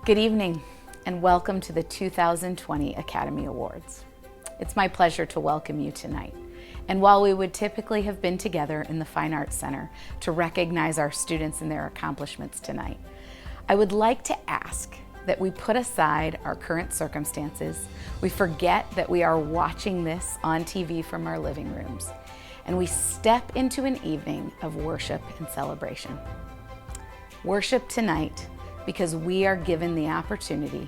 Good evening, and welcome to the 2020 Academy Awards. It's my pleasure to welcome you tonight. And while we would typically have been together in the Fine Arts Center to recognize our students and their accomplishments tonight, I would like to ask that we put aside our current circumstances, we forget that we are watching this on TV from our living rooms, and we step into an evening of worship and celebration. Worship tonight because we are given the opportunity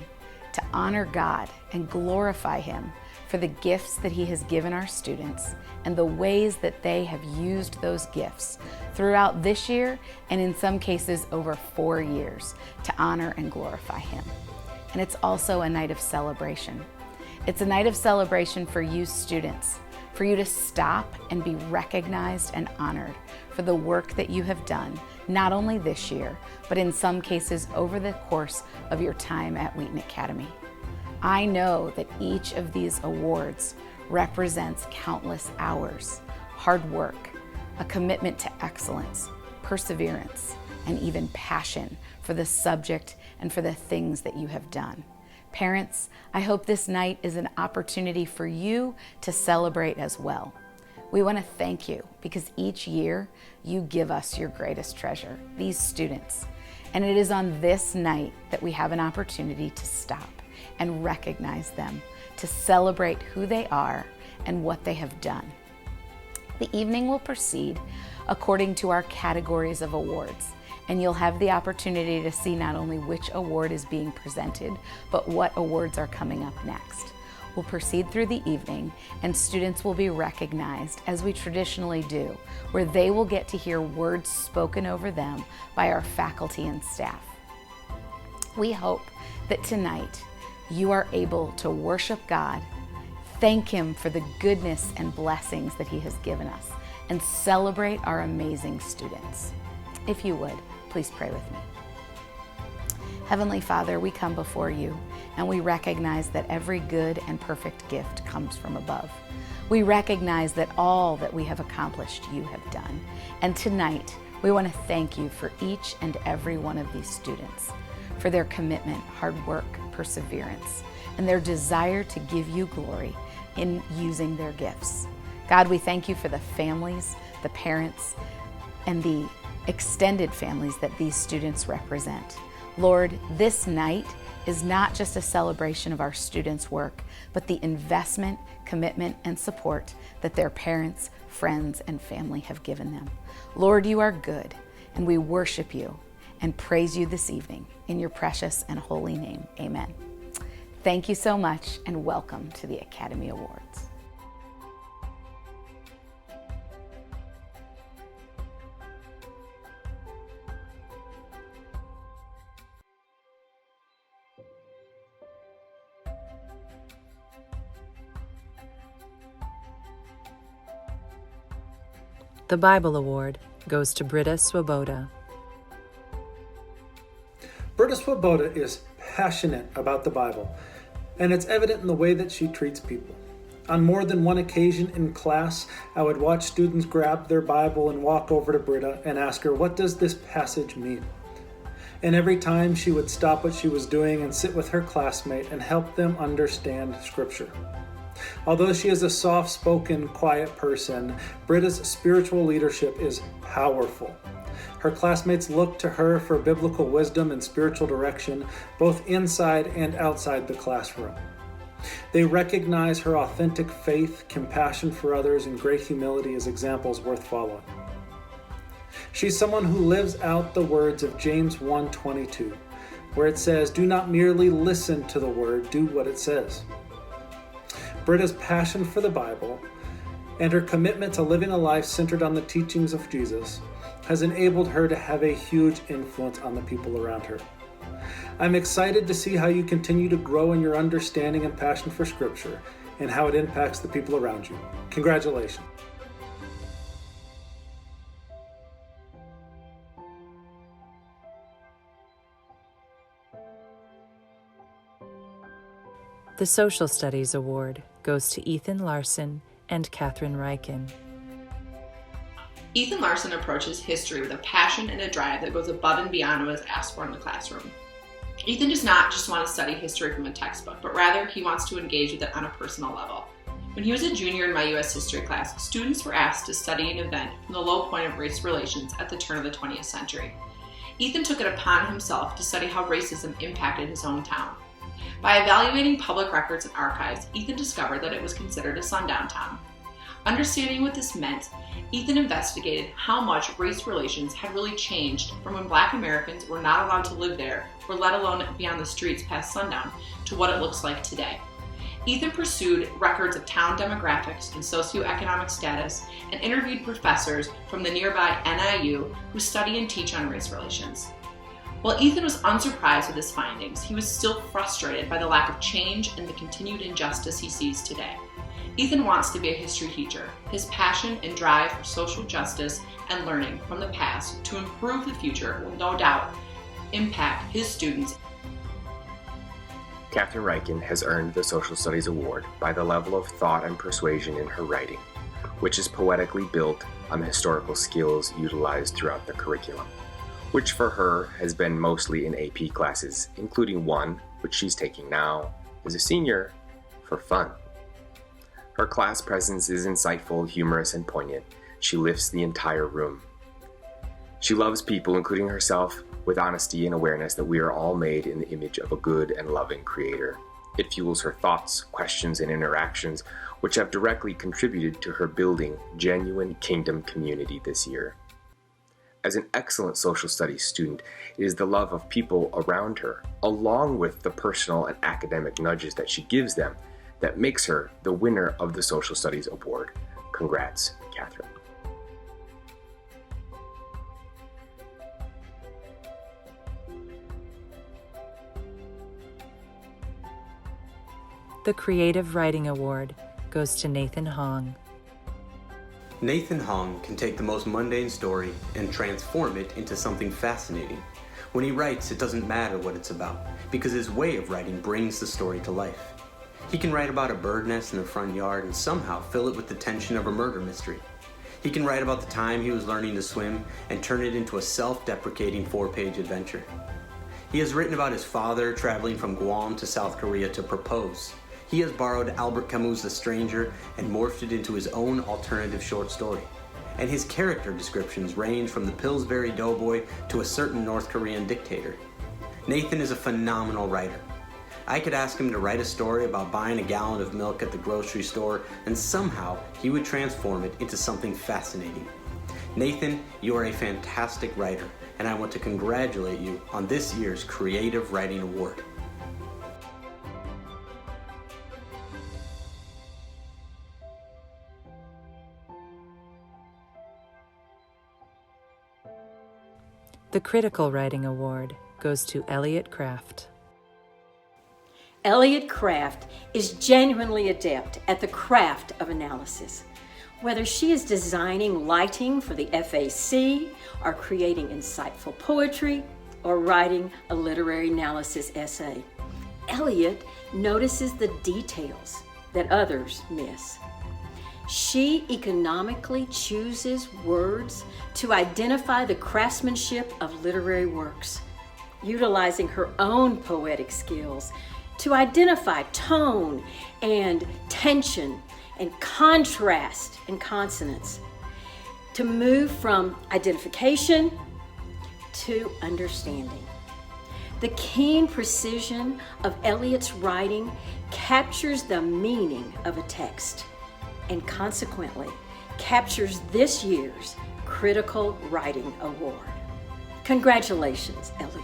to honor God and glorify Him for the gifts that He has given our students and the ways that they have used those gifts throughout this year and in some cases over 4 years to honor and glorify Him. And it's also a night of celebration. It's a night of celebration for you students, for you to stop and be recognized and honored for the work that you have done, not only this year, but in some cases over the course of your time at Wheaton Academy. I know that each of these awards represents countless hours, hard work, a commitment to excellence, perseverance, and even passion for the subject and for the things that you have done. Parents, I hope this night is an opportunity for you to celebrate as well. We want to thank you because each year you give us your greatest treasure, these students. And it is on this night that we have an opportunity to stop and recognize them, to celebrate who they are and what they have done. The evening will proceed according to our categories of awards, and you'll have the opportunity to see not only which award is being presented, but what awards are coming up next. We'll proceed through the evening, and students will be recognized as we traditionally do, where they will get to hear words spoken over them by our faculty and staff. We hope that tonight you are able to worship God, thank Him for the goodness and blessings that He has given us, and celebrate our amazing students. If you would, please pray with me. Heavenly Father, we come before you and we recognize that every good and perfect gift comes from above. We recognize that all that we have accomplished you have done. And tonight, we want to thank you for each and every one of these students, for their commitment, hard work, perseverance, and their desire to give you glory in using their gifts. God, we thank you for the families, the parents, and the extended families that these students represent. Lord, this night is not just a celebration of our students' work, but the investment, commitment, and support that their parents, friends, and family have given them. Lord, you are good, and we worship you and praise you this evening. In your precious and holy name, amen. Thank you so much, and welcome to the Academy Awards. The Bible Award goes to Britta Swoboda. Britta Swoboda is passionate about the Bible, and it's evident in the way that she treats people. On more than one occasion in class, I would watch students grab their Bible and walk over to Britta and ask her, "What does this passage mean?" And every time she would stop what she was doing and sit with her classmate and help them understand Scripture. Although she is a soft-spoken, quiet person, Britta's spiritual leadership is powerful. Her classmates look to her for biblical wisdom and spiritual direction, both inside and outside the classroom. They recognize her authentic faith, compassion for others, and great humility as examples worth following. She's someone who lives out the words of James 1:22, where it says, "Do not merely listen to the word, do what it says." Britta's passion for the Bible and her commitment to living a life centered on the teachings of Jesus has enabled her to have a huge influence on the people around her. I'm excited to see how you continue to grow in your understanding and passion for Scripture and how it impacts the people around you. Congratulations. The Social Studies Award goes to Ethan Larson and Catherine Ryken. Ethan Larson approaches history with a passion and a drive that goes above and beyond what is asked for in the classroom. Ethan does not just want to study history from a textbook, but rather he wants to engage with it on a personal level. When he was a junior in my U.S. history class, students were asked to study an event from the low point of race relations at the turn of the 20th century. Ethan took it upon himself to study how racism impacted his own town. By evaluating public records and archives, Ethan discovered that it was considered a sundown town. Understanding what this meant, Ethan investigated how much race relations had really changed from when Black Americans were not allowed to live there, or let alone be on the streets past sundown, to what it looks like today. Ethan pursued records of town demographics and socioeconomic status and interviewed professors from the nearby NIU who study and teach on race relations. While Ethan was unsurprised with his findings, he was still frustrated by the lack of change and the continued injustice he sees today. Ethan wants to be a history teacher. His passion and drive for social justice and learning from the past to improve the future will no doubt impact his students. Catherine Ryken has earned the Social Studies Award by the level of thought and persuasion in her writing, which is poetically built on the historical skills utilized throughout the curriculum, which for her has been mostly in AP classes, including one, which she's taking now, as a senior, for fun. Her class presence is insightful, humorous, and poignant. She lifts the entire room. She loves people, including herself, with honesty and awareness that we are all made in the image of a good and loving Creator. It fuels her thoughts, questions, and interactions, which have directly contributed to her building genuine kingdom community this year. As an excellent social studies student, it is the love of people around her, along with the personal and academic nudges that she gives them, that makes her the winner of the Social Studies Award. Congrats, Catherine. The Creative Writing Award goes to Nathan Hong. Nathan Hong can take the most mundane story and transform it into something fascinating. When he writes, it doesn't matter what it's about, because his way of writing brings the story to life. He can write about a bird nest in the front yard and somehow fill it with the tension of a murder mystery. He can write about the time he was learning to swim and turn it into a self-deprecating 4-page adventure. He has written about his father traveling from Guam to South Korea to propose. He has borrowed Albert Camus' The Stranger and morphed it into his own alternative short story. And his character descriptions range from the Pillsbury Doughboy to a certain North Korean dictator. Nathan is a phenomenal writer. I could ask him to write a story about buying a gallon of milk at the grocery store, and somehow he would transform it into something fascinating. Nathan, you are a fantastic writer, and I want to congratulate you on this year's Creative Writing Award. The Critical Writing Award goes to Elliot Kraft. Elliot Kraft is genuinely adept at the craft of analysis. Whether she is designing lighting for the FAC, or creating insightful poetry, or writing a literary analysis essay, Elliot notices the details that others miss. She economically chooses words to identify the craftsmanship of literary works, utilizing her own poetic skills to identify tone and tension and contrast and consonance, to move from identification to understanding. The keen precision of Eliot's writing captures the meaning of a text and consequently captures this year's Critical Writing Award. Congratulations, Elliot.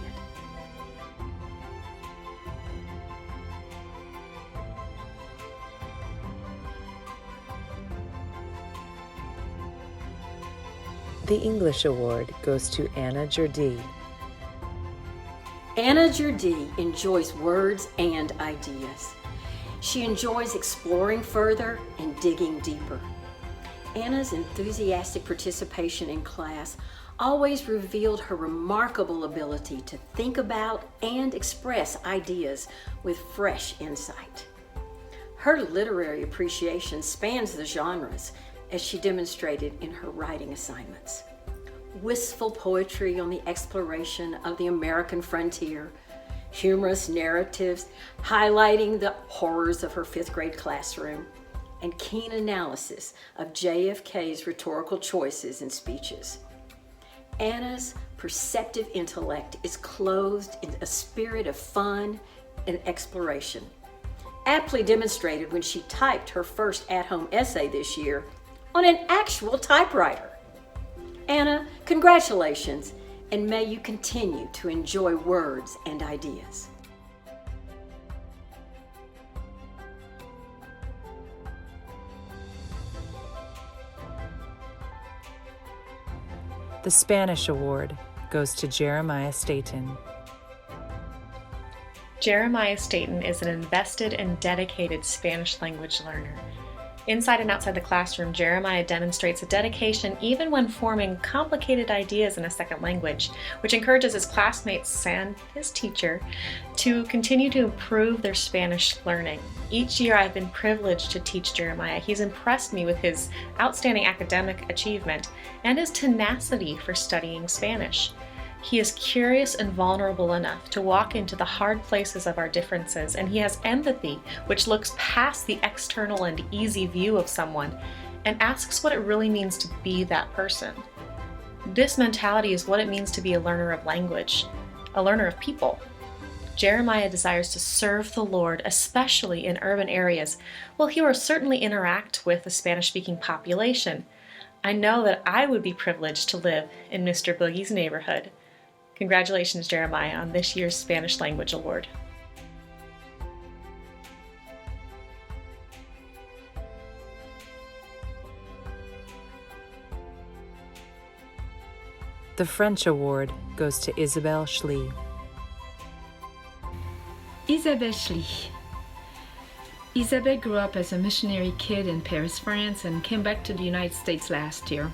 The English Award goes to Anna Jardee. Anna Jardee enjoys words and ideas. She enjoys exploring further and digging deeper. Anna's enthusiastic participation in class always revealed her remarkable ability to think about and express ideas with fresh insight. Her literary appreciation spans the genres, as she demonstrated in her writing assignments. Wistful poetry on the exploration of the American frontier, humorous narratives highlighting the horrors of her 5th grade classroom, and keen analysis of JFK's rhetorical choices and speeches. Anna's perceptive intellect is clothed in a spirit of fun and exploration, aptly demonstrated when she typed her first at-home essay this year on an actual typewriter. Anna, congratulations, and may you continue to enjoy words and ideas. The Spanish Award goes to Jeremiah Staten. Jeremiah Staten is an invested and dedicated Spanish language learner. Inside and outside the classroom, Jeremiah demonstrates a dedication even when forming complicated ideas in a second language, which encourages his classmates and his teacher to continue to improve their Spanish learning. Each year I've been privileged to teach Jeremiah. He's impressed me with his outstanding academic achievement and his tenacity for studying Spanish. He is curious and vulnerable enough to walk into the hard places of our differences, and he has empathy, which looks past the external and easy view of someone and asks what it really means to be that person. This mentality is what it means to be a learner of language, a learner of people. Jeremiah desires to serve the Lord, especially in urban areas. Well, he will certainly interact with the Spanish-speaking population. I know that I would be privileged to live in Mr. Boogie's neighborhood. Congratulations, Jeremiah, on this year's Spanish Language Award. The French Award goes to Isabelle Schlee. Isabelle Schlee. Isabelle grew up as a missionary kid in Paris, France, and came back to the United States last year.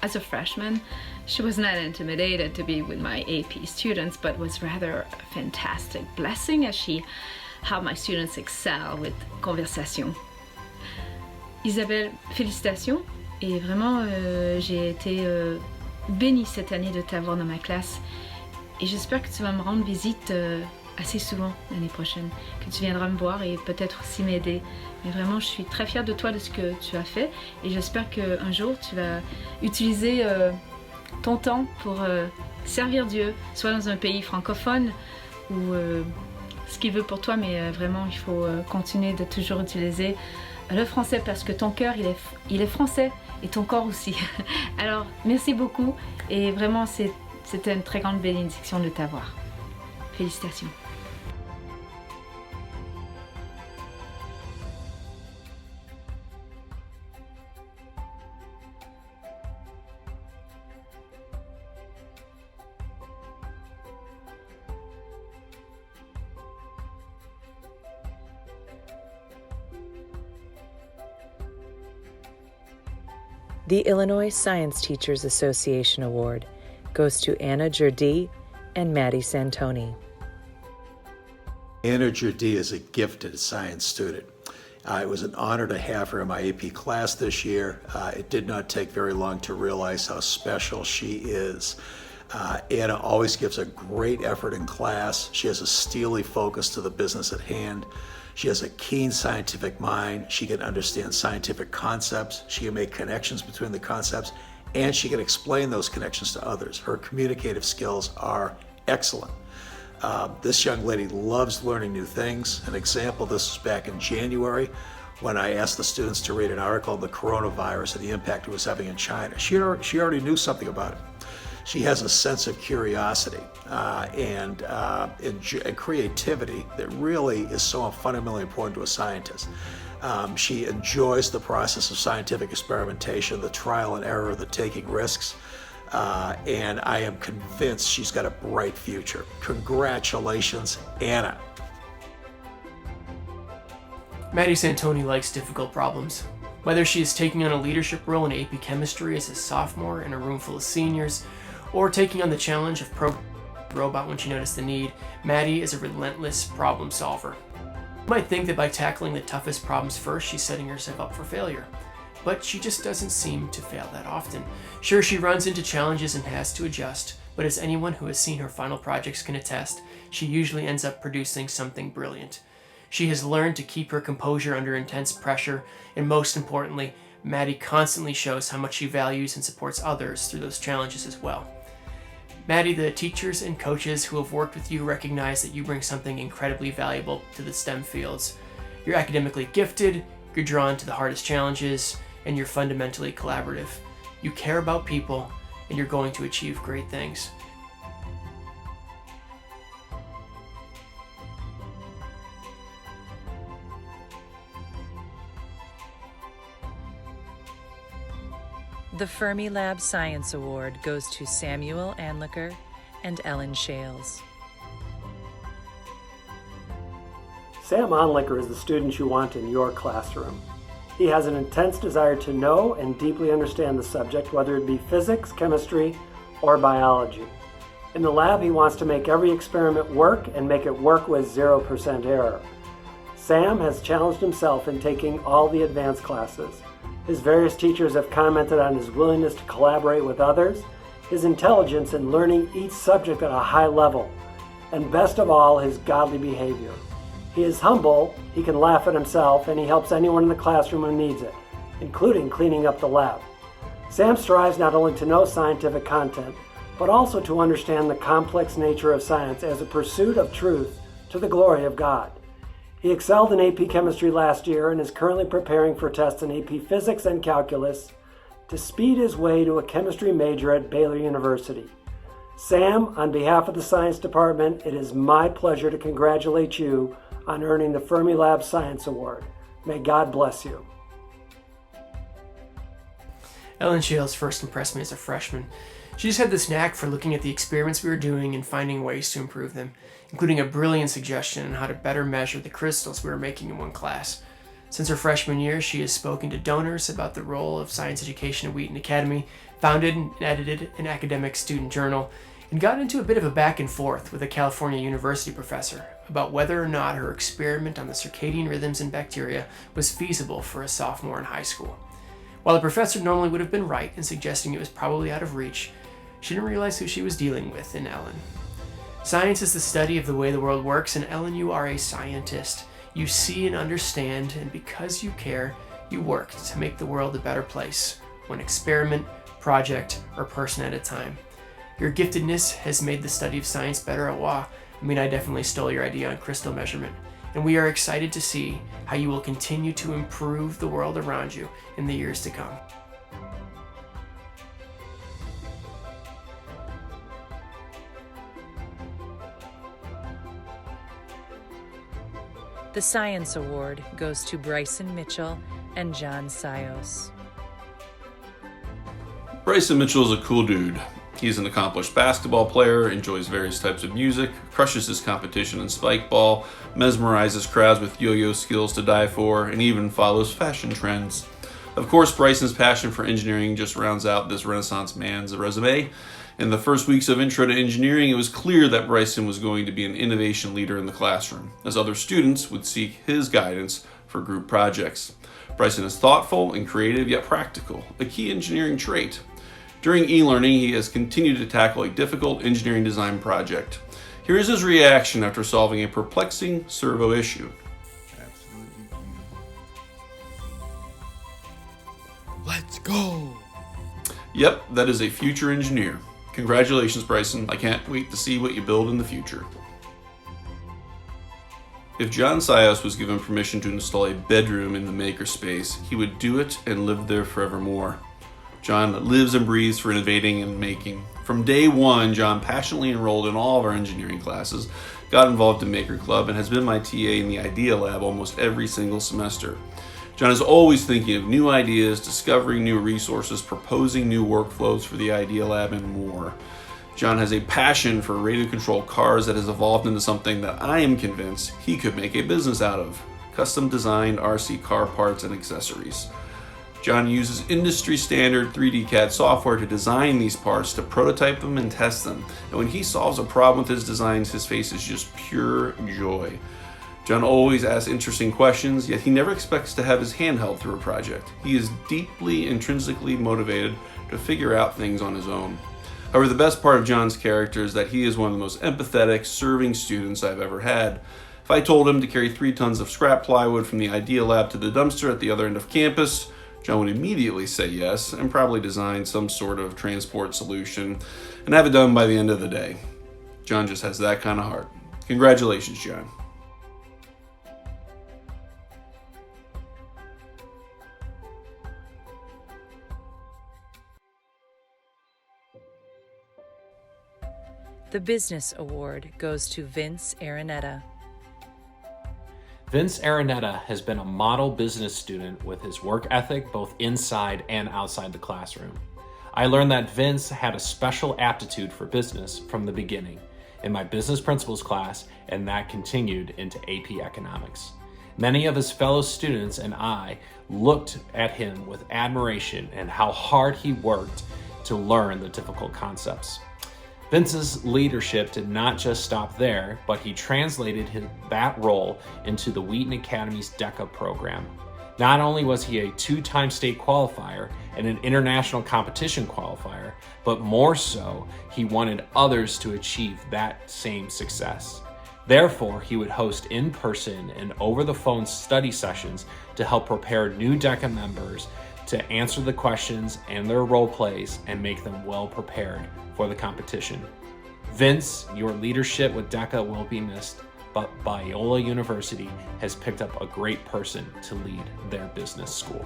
As a freshman, she was not intimidated to be with my AP students, but was rather a fantastic blessing as she helped my students excel with conversation. Isabelle, félicitations, et vraiment j'ai été bénie cette année de t'avoir dans ma classe, et j'espère que tu vas me rendre visite assez souvent l'année prochaine, que tu viendras me voir et peut-être aussi m'aider. Mais vraiment, je suis très fière de toi, de ce que tu as fait, et j'espère qu'un jour tu vas utiliser ton temps pour servir Dieu, soit dans un pays francophone ou ce qu'il veut pour toi, mais vraiment il faut continuer de toujours utiliser le français parce que ton cœur il est français et ton corps aussi. Alors merci beaucoup et vraiment c'était une très grande bénédiction de t'avoir. Félicitations. The Illinois Science Teachers Association Award goes to Anna Jurdi and Maddie Santoni. Anna Jurdi is a gifted science student. It was an honor to have her in my AP class this year. It did not take very long to realize how special she is. Anna always gives a great effort in class. She has a steely focus to the business at hand. She has a keen scientific mind. She can understand scientific concepts. She can make connections between the concepts, and she can explain those connections to others. Her communicative skills are excellent. This young lady loves learning new things. An example of this was back in January when I asked the students to read an article on the coronavirus and the impact it was having in China. She already knew something about it. She has a sense of curiosity and creativity that really is so fundamentally important to a scientist. She enjoys the process of scientific experimentation, the trial and error, the taking risks, and I am convinced she's got a bright future. Congratulations, Anna. Maddie Santoni likes difficult problems. Whether she is taking on a leadership role in AP Chemistry as a sophomore in a room full of seniors, or taking on the challenge of programming a robot when she noticed the need, Maddie is a relentless problem solver. You might think that by tackling the toughest problems first, she's setting herself up for failure. But she just doesn't seem to fail that often. Sure, she runs into challenges and has to adjust, but as anyone who has seen her final projects can attest, she usually ends up producing something brilliant. She has learned to keep her composure under intense pressure, and most importantly, Maddie constantly shows how much she values and supports others through those challenges as well. Maddie, the teachers and coaches who have worked with you recognize that you bring something incredibly valuable to the STEM fields. You're academically gifted, you're drawn to the hardest challenges, and you're fundamentally collaborative. You care about people, and you're going to achieve great things. The Fermilab Science Award goes to Samuel Anliker and Ellen Shales. Sam Anliker is the student you want in your classroom. He has an intense desire to know and deeply understand the subject, whether it be physics, chemistry, or biology. In the lab, he wants to make every experiment work and make it work with 0% error. Sam has challenged himself in taking all the advanced classes. His various teachers have commented on his willingness to collaborate with others, his intelligence in learning each subject at a high level, and best of all, his godly behavior. He is humble, he can laugh at himself, and he helps anyone in the classroom who needs it, including cleaning up the lab. Sam strives not only to know scientific content, but also to understand the complex nature of science as a pursuit of truth to the glory of God. He excelled in AP Chemistry last year and is currently preparing for tests in AP Physics and Calculus to speed his way to a chemistry major at Baylor University. Sam, on behalf of the Science Department, it is my pleasure to congratulate you on earning the Fermilab Science Award. May God bless you. Ellen Shales first impressed me as a freshman. She just had this knack for looking at the experiments we were doing and finding ways to improve them, including a brilliant suggestion on how to better measure the crystals we were making in one class. Since her freshman year, she has spoken to donors about the role of science education at Wheaton Academy, founded and edited an academic student journal, and got into a bit of a back and forth with a California University professor about whether or not her experiment on the circadian rhythms in bacteria was feasible for a sophomore in high school. While the professor normally would have been right in suggesting it was probably out of reach, she didn't realize who she was dealing with in Ellen. Science is the study of the way the world works, and Ellen, you are a scientist. You see and understand, and because you care, you work to make the world a better place, one experiment, project, or person at a time. Your giftedness has made the study of science better at WA. I definitely stole your idea on crystal measurement, and we are excited to see how you will continue to improve the world around you in the years to come. The Science Award goes to Bryson Mitchell and John Sios. Bryson Mitchell is a cool dude. He's an accomplished basketball player, enjoys various types of music, crushes his competition in spike ball, mesmerizes crowds with yo-yo skills to die for, and even follows fashion trends. Of course, Bryson's passion for engineering just rounds out this Renaissance man's resume. In the first weeks of Intro to Engineering, it was clear that Bryson was going to be an innovation leader in the classroom, as other students would seek his guidance for group projects. Bryson is thoughtful and creative, yet practical, a key engineering trait. During e-learning, he has continued to tackle a difficult engineering design project. Here is his reaction after solving a perplexing servo issue. Let's go! Yep, that is a future engineer. Congratulations, Bryson. I can't wait to see what you build in the future. If John Sios was given permission to install a bedroom in the makerspace, he would do it and live there forevermore. John lives and breathes for innovating and making. From day one, John passionately enrolled in all of our engineering classes, got involved in Maker Club, and has been my TA in the Idea Lab almost every single semester. John is always thinking of new ideas, discovering new resources, proposing new workflows for the Idea Lab, and more. John has a passion for radio-controlled cars that has evolved into something that I am convinced he could make a business out of: custom-designed RC car parts and accessories. John uses industry-standard 3D CAD software to design these parts, to prototype them and test them. And when he solves a problem with his designs, his face is just pure joy. John always asks interesting questions, yet he never expects to have his hand held through a project. He is deeply intrinsically motivated to figure out things on his own. However, the best part of John's character is that he is one of the most empathetic, serving students I've ever had. If I told him to carry 3 tons of scrap plywood from the Idea Lab to the dumpster at the other end of campus, John would immediately say yes and probably design some sort of transport solution and have it done by the end of the day. John just has that kind of heart. Congratulations, John. The Business Award goes to Vince Araneta. Vince Araneta has been a model business student with his work ethic both inside and outside the classroom. I learned that Vince had a special aptitude for business from the beginning in my business principles class, and that continued into AP Economics. Many of his fellow students and I looked at him with admiration and how hard he worked to learn the difficult concepts. Vince's leadership did not just stop there, but he translated that role into the Wheaton Academy's DECA program. Not only was he a 2-time state qualifier and an international competition qualifier, but more so, he wanted others to achieve that same success. Therefore, he would host in-person and over-the-phone study sessions to help prepare new DECA members to answer the questions and their role plays and make them well prepared for the competition. Vince, your leadership with DECA will be missed, but Biola University has picked up a great person to lead their business school.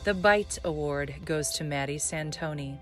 The Bite Award goes to Maddie Santoni.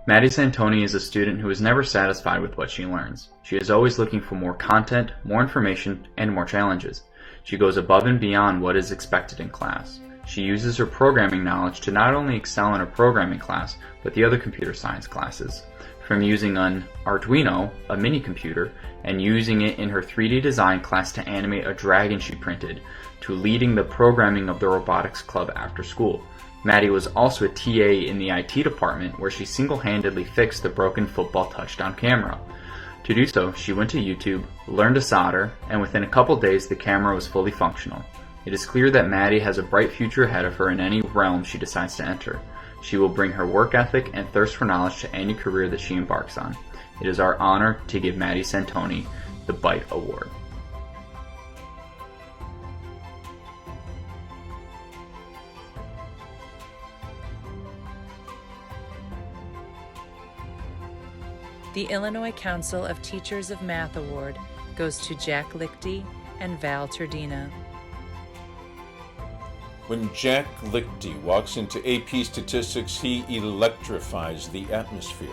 Maddie Santoni is a student who is never satisfied with what she learns. She is always looking for more content, more information, and more challenges. She goes above and beyond what is expected in class. She uses her programming knowledge to not only excel in her programming class, but the other computer science classes. From using an Arduino, a mini computer, and using it in her 3D design class to animate a dragon she printed, to leading the programming of the robotics club after school. Maddie was also a TA in the IT department where she single-handedly fixed the broken football touchdown camera. To do so, she went to YouTube, learned to solder, and within a couple days the camera was fully functional. It is clear that Maddie has a bright future ahead of her in any realm she decides to enter. She will bring her work ethic and thirst for knowledge to any career that she embarks on. It is our honor to give Maddie Santoni the Bite Award. The Illinois Council of Teachers of Math Award goes to Jack Lichty and Val Turdina. When Jack Lichty walks into AP Statistics, he electrifies the atmosphere.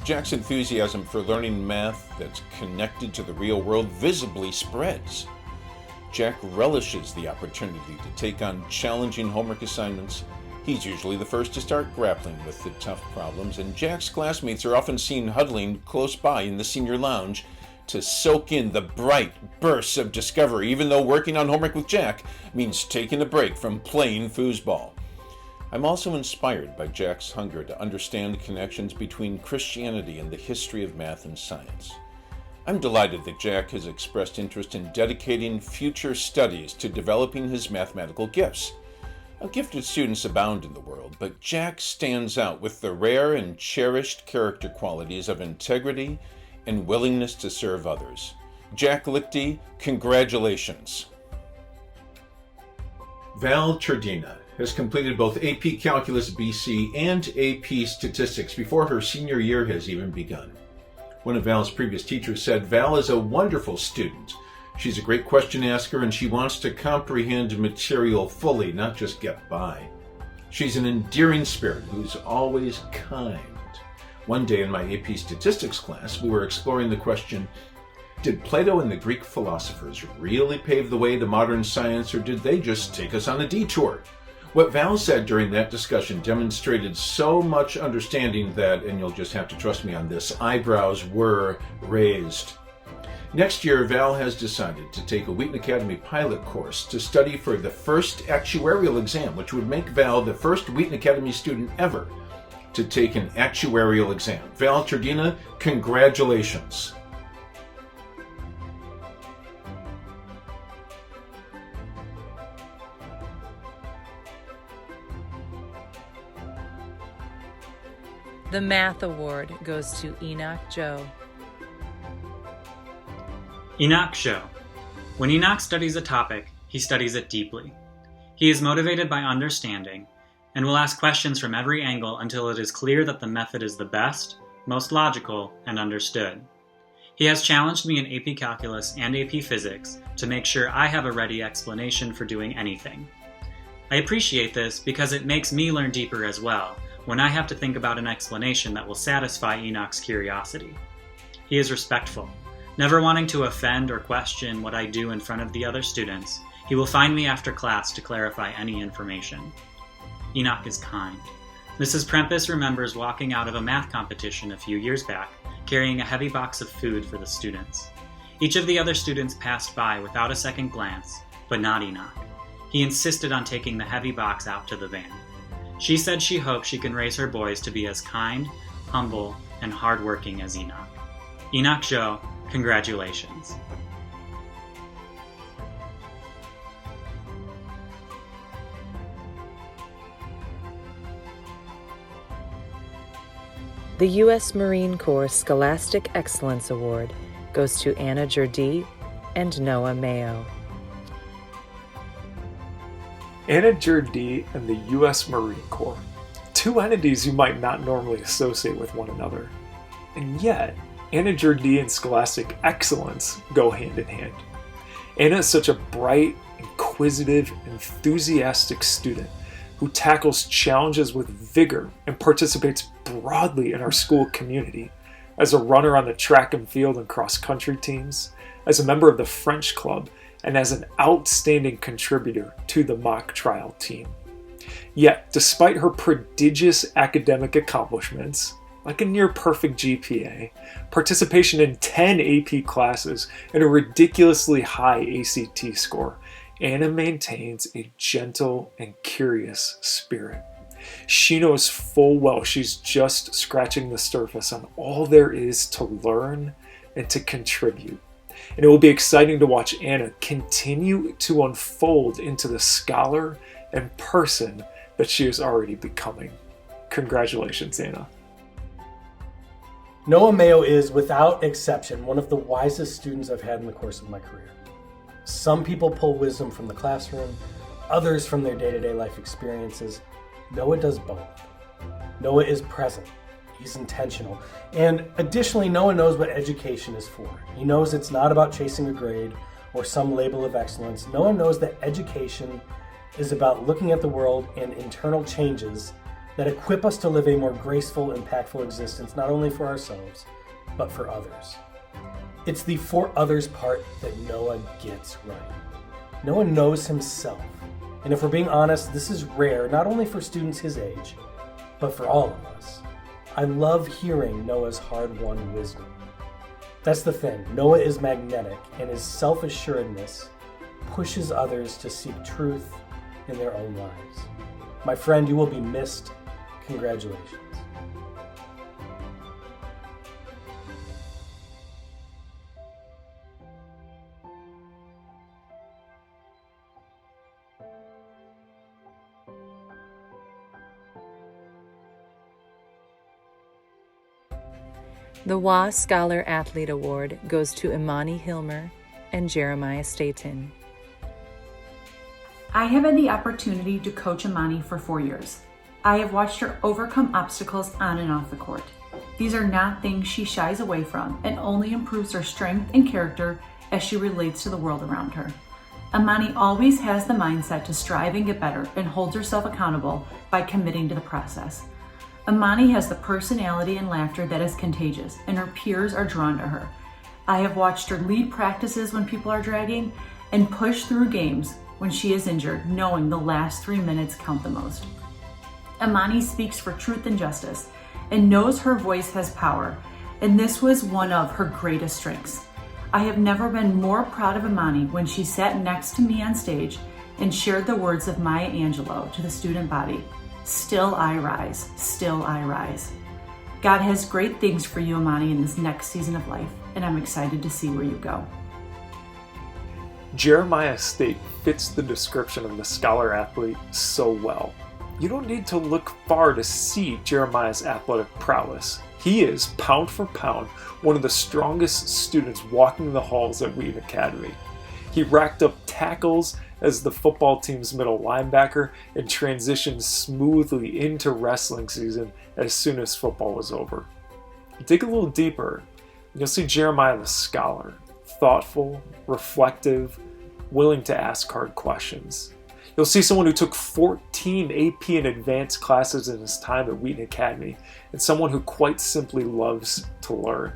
Jack's enthusiasm for learning math that's connected to the real world visibly spreads. Jack relishes the opportunity to take on challenging homework assignments. He's usually the first to start grappling with the tough problems, and Jack's classmates are often seen huddling close by in the senior lounge to soak in the bright bursts of discovery, even though working on homework with Jack means taking a break from playing foosball. I'm also inspired by Jack's hunger to understand connections between Christianity and the history of math and science. I'm delighted that Jack has expressed interest in dedicating future studies to developing his mathematical gifts. Gifted students abound in the world, but Jack stands out with the rare and cherished character qualities of integrity and willingness to serve others. Jack Lichty, congratulations. Val Turdina has completed both AP Calculus BC and AP Statistics before her senior year has even begun. One of Val's previous teachers said, "Val is a wonderful student. She's a great question asker and she wants to comprehend material fully, not just get by. She's an endearing spirit who's always kind." One day in my AP Statistics class, we were exploring the question, did Plato and the Greek philosophers really pave the way to modern science, or did they just take us on a detour? What Val said during that discussion demonstrated so much understanding that, and you'll just have to trust me on this, eyebrows were raised. Next year, Val has decided to take a Wheaton Academy pilot course to study for the first actuarial exam, which would make Val the first Wheaton Academy student ever to take an actuarial exam. Val Turdina, congratulations. The Math Award goes to Enoch Joe. Enoch Joe. When Enoch studies a topic, he studies it deeply. He is motivated by understanding and will ask questions from every angle until it is clear that the method is the best, most logical, and understood. He has challenged me in AP Calculus and AP Physics to make sure I have a ready explanation for doing anything. I appreciate this because it makes me learn deeper as well when I have to think about an explanation that will satisfy Enoch's curiosity. He is respectful, never wanting to offend or question what I do in front of the other students. He will find me after class to clarify any information. Enoch is kind. Mrs. Prempis remembers walking out of a math competition a few years back, carrying a heavy box of food for the students. Each of the other students passed by without a second glance, but not Enoch. He insisted on taking the heavy box out to the van. She said she hoped she can raise her boys to be as kind, humble, and hardworking as Enoch. Enoch Joe, congratulations. The U.S. Marine Corps Scholastic Excellence Award goes to Anna Jardee and Noah Mayo. Anna Jardee and the U.S. Marine Corps, two entities you might not normally associate with one another. And yet, Anna Jardee and scholastic excellence go hand in hand. Anna is such a bright, inquisitive, enthusiastic student who tackles challenges with vigor and participates broadly in our school community as a runner on the track and field and cross-country teams, as a member of the French club, and as an outstanding contributor to the mock trial team. Yet, despite her prodigious academic accomplishments, like a near-perfect GPA, participation in 10 AP classes, and a ridiculously high ACT score, Anna maintains a gentle and curious spirit. She knows full well she's just scratching the surface on all there is to learn and to contribute. And it will be exciting to watch Anna continue to unfold into the scholar and person that she is already becoming. Congratulations, Anna. Noah Mayo is, without exception, one of the wisest students I've had in the course of my career. Some people pull wisdom from the classroom, others from their day-to-day life experiences. Noah does both. Noah is present. He's intentional. And additionally, Noah knows what education is for. He knows it's not about chasing a grade or some label of excellence. Noah knows that education is about looking at the world and internal changes that equip us to live a more graceful, impactful existence, not only for ourselves, but for others. It's the for others part that Noah gets right. Noah knows himself. And if we're being honest, this is rare, not only for students his age, but for all of us. I love hearing Noah's hard-won wisdom. That's the thing. Noah is magnetic, and his self-assuredness pushes others to seek truth in their own lives. My friend, you will be missed. Congratulations. The WA Scholar Athlete Award goes to Imani Hilmer and Jeremiah Staten. I have had the opportunity to coach Imani for 4 years. I have watched her overcome obstacles on and off the court. These are not things she shies away from and only improves her strength and character as she relates to the world around her. Imani always has the mindset to strive and get better and holds herself accountable by committing to the process. Imani has the personality and laughter that is contagious, and her peers are drawn to her. I have watched her lead practices when people are dragging and push through games when she is injured, knowing the last 3 minutes count the most. Imani speaks for truth and justice and knows her voice has power, and this was one of her greatest strengths. I have never been more proud of Imani when she sat next to me on stage and shared the words of Maya Angelou to the student body. Still I rise, still I rise. God has great things for you, Imani, in this next season of life, and I'm excited to see where you go. Jeremiah State fits the description of the scholar athlete so well. you don't need to look far to see Jeremiah's athletic prowess. He is, pound for pound, one of the strongest students walking the halls at Wheaton Academy. He racked up tackles as the football team's middle linebacker and transitioned smoothly into wrestling season as soon as football was over. Dig a little deeper, you'll see Jeremiah the scholar, thoughtful, reflective, willing to ask hard questions. You'll see someone who took 14 AP and advanced classes in his time at Wheaton Academy, and someone who quite simply loves to learn.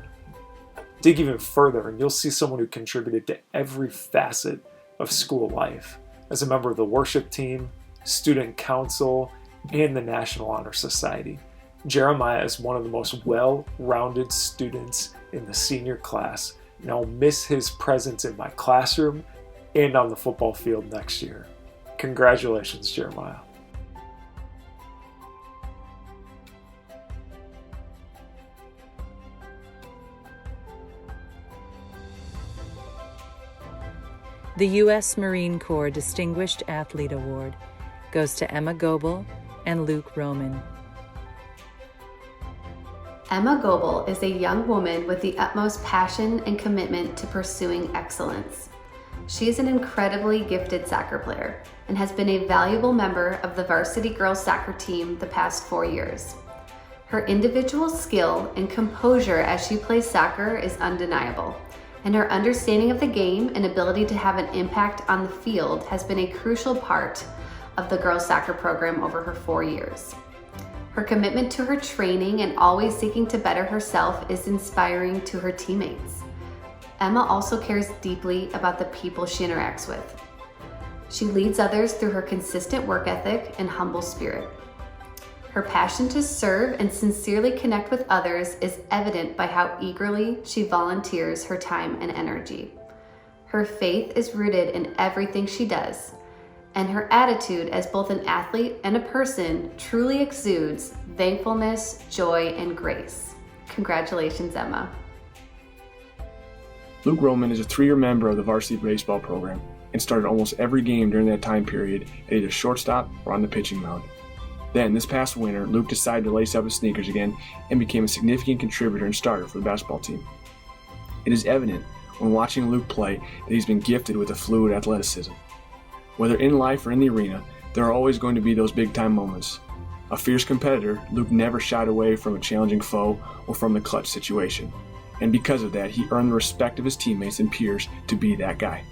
Dig even further, and you'll see someone who contributed to every facet of school life as a member of the worship team, student council, and the National Honor Society. Jeremiah is one of the most well-rounded students in the senior class, and I'll miss his presence in my classroom and on the football field next year. Congratulations, Jeremiah. The U.S. Marine Corps Distinguished Athlete Award goes to Emma Goebel and Luke Roman. Emma Goebel is a young woman with the utmost passion and commitment to pursuing excellence. She is an incredibly gifted soccer player and has been a valuable member of the varsity girls soccer team the past 4 years. Her individual skill and composure as she plays soccer is undeniable, and her understanding of the game and ability to have an impact on the field has been a crucial part of the girls soccer program over her 4 years. Her commitment to her training and always seeking to better herself is inspiring to her teammates. Emma also cares deeply about the people she interacts with. She leads others through her consistent work ethic and humble spirit. Her passion to serve and sincerely connect with others is evident by how eagerly she volunteers her time and energy. Her faith is rooted in everything she does, and her attitude as both an athlete and a person truly exudes thankfulness, joy, and grace. Congratulations, Emma. Luke Roman is a 3-year member of the varsity baseball program and started almost every game during that time period at either shortstop or on the pitching mound. Then, this past winter, Luke decided to lace up his sneakers again and became a significant contributor and starter for the basketball team. It is evident when watching Luke play that he's been gifted with a fluid athleticism. Whether in life or in the arena, there are always going to be those big-time moments. A fierce competitor, Luke never shied away from a challenging foe or from the clutch situation. And because of that, he earned the respect of his teammates and peers to be that guy.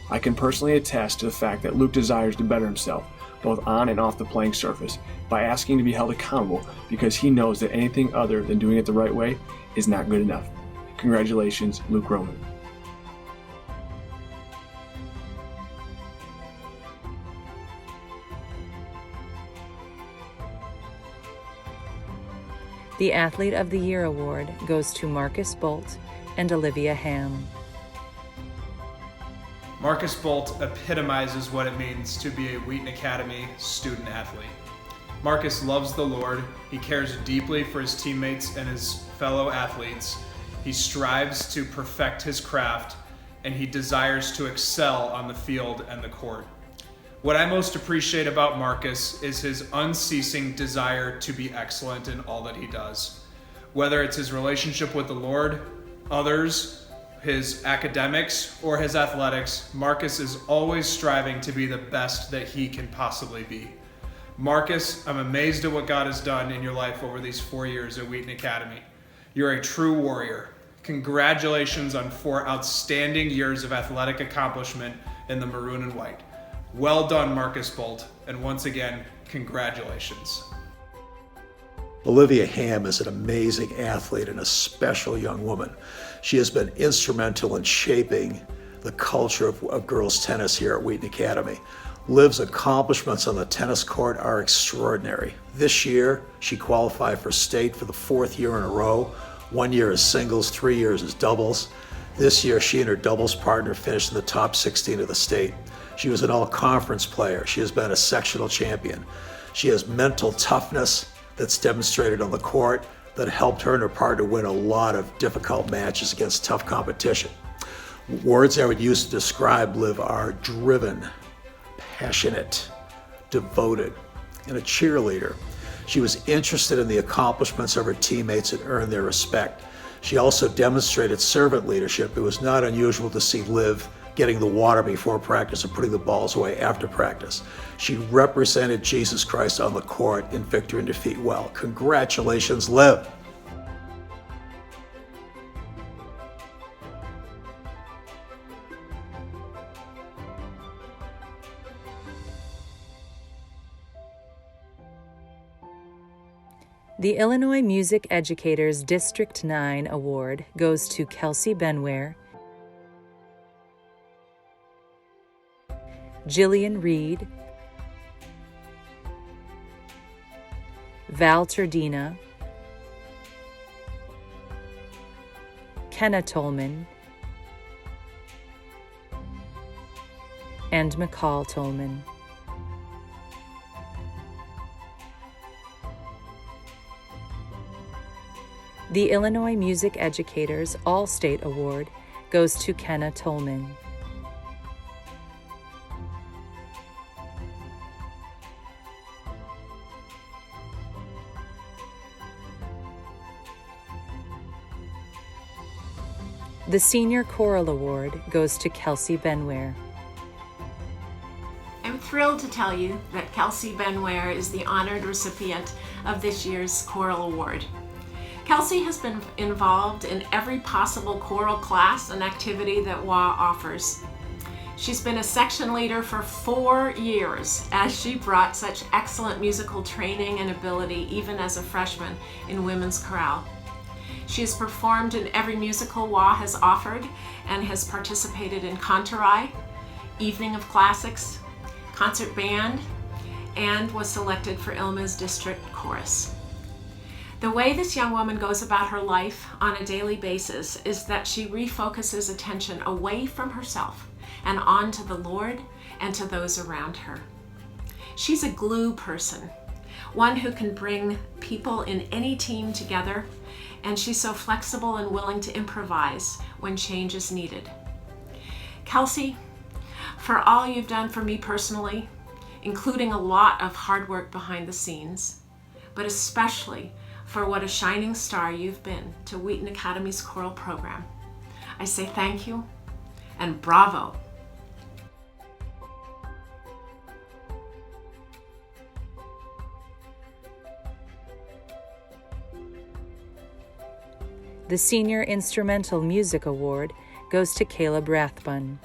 I can personally attest to the fact that Luke desires to better himself, both on and off the playing surface, by asking to be held accountable because he knows that anything other than doing it the right way is not good enough. Congratulations, Luke Roman. The Athlete of the Year award goes to Marcus Bolt and Olivia Ham. Marcus Bolt epitomizes what it means to be a Wheaton Academy student athlete. Marcus loves the Lord, he cares deeply for his teammates and his fellow athletes, he strives to perfect his craft, and he desires to excel on the field and the court. What I most appreciate about Marcus is his unceasing desire to be excellent in all that he does. Whether it's his relationship with the Lord, others, his academics, or his athletics, Marcus is always striving to be the best that he can possibly be. Marcus, I'm amazed at what God has done in your life over these 4 years at Wheaton Academy. You're a true warrior. Congratulations on 4 outstanding years of athletic accomplishment in the maroon and white. Well done, Marcus Bolt, and once again, congratulations. Olivia Ham is an amazing athlete and a special young woman. She has been instrumental in shaping the culture of girls tennis here at Wheaton Academy. Liv's accomplishments on the tennis court are extraordinary. This year, she qualified for state for the 4th year in a row. 1 year as singles, 3 years as doubles. This year, she and her doubles partner finished in the top 16 of the state. She was an all-conference player. She has been a sectional champion. She has mental toughness that's demonstrated on the court that helped her and her partner win a lot of difficult matches against tough competition. Words I would use to describe Liv are driven, passionate, devoted, and a cheerleader. She was interested in the accomplishments of her teammates and earned their respect. She also demonstrated servant leadership. It was not unusual to see Liv getting the water before practice and putting the balls away after practice. She represented Jesus Christ on the court in victory and defeat well. Congratulations, Liv. The Illinois Music Educators District 9 Award goes to Kelsey Benware, Jillian Reed, Val Turdina, Kenna Tolman, and McCall Tolman. The Illinois Music Educators All-State Award goes to Kenna Tolman. The Senior Choral Award goes to Kelsey Benware. I'm thrilled to tell you that Kelsey Benware is the honored recipient of this year's Choral Award. Kelsey has been involved in every possible choral class and activity that WA offers. She's been a section leader for 4 years as she brought such excellent musical training and ability even as a freshman in women's chorale. She has performed in every musical WA has offered and has participated in Contorai, Evening of Classics, Concert Band, and was selected for Ilma's District Chorus. The way this young woman goes about her life on a daily basis is that she refocuses attention away from herself and on to the Lord and to those around her. She's a glue person, one who can bring people in any team together, and she's so flexible and willing to improvise when change is needed. Kelsey, for all you've done for me personally, including a lot of hard work behind the scenes, but especially for what a shining star you've been to Wheaton Academy's choral program, I say thank you and bravo. The Senior Instrumental Music Award goes to Caleb Rathbun.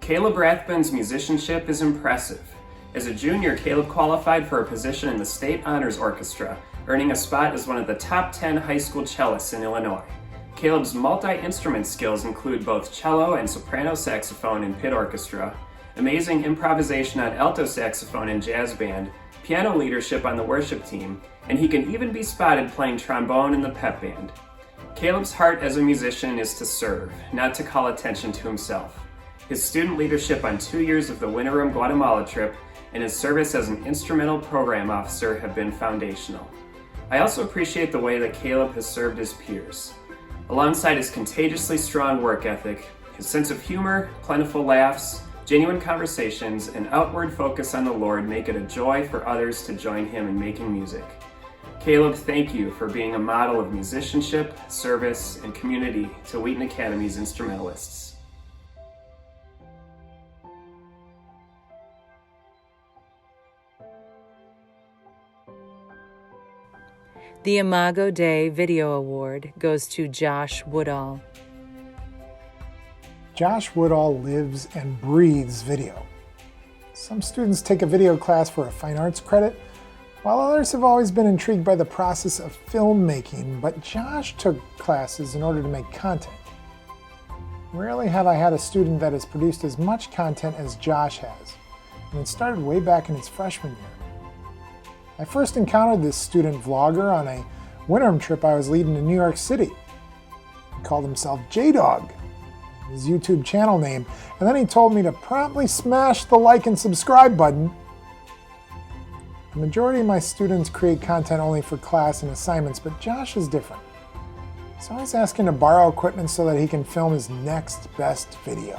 Caleb Rathbun's musicianship is impressive. As a junior, Caleb qualified for a position in the State Honors Orchestra, earning a spot as one of the top 10 high school cellists in Illinois. Caleb's multi-instrument skills include both cello and soprano saxophone in pit orchestra, amazing improvisation on alto saxophone in jazz band, piano leadership on the worship team, and he can even be spotted playing trombone in the pep band. Caleb's heart as a musician is to serve, not to call attention to himself. His student leadership on 2 years of the Winter Room Guatemala trip and his service as an instrumental program officer have been foundational. I also appreciate the way that Caleb has served his peers. Alongside his contagiously strong work ethic, his sense of humor, plentiful laughs, genuine conversations, and outward focus on the Lord make it a joy for others to join him in making music. Caleb, thank you for being a model of musicianship, service, and community to Wheaton Academy's instrumentalists. The Imago Day Video Award goes to Josh Woodall. Josh Woodall lives and breathes video. Some students take a video class for a fine arts credit, while others have always been intrigued by the process of filmmaking, but Josh took classes in order to make content. Rarely have I had a student that has produced as much content as Josh has, and it started way back in his freshman year. I first encountered this student vlogger on a winter trip I was leading to New York City. He called himself J-Dog, his YouTube channel name, and then he told me to promptly smash the like and subscribe button. The majority of my students create content only for class and assignments, but Josh is different. He's always asking to borrow equipment so that he can film his next best video.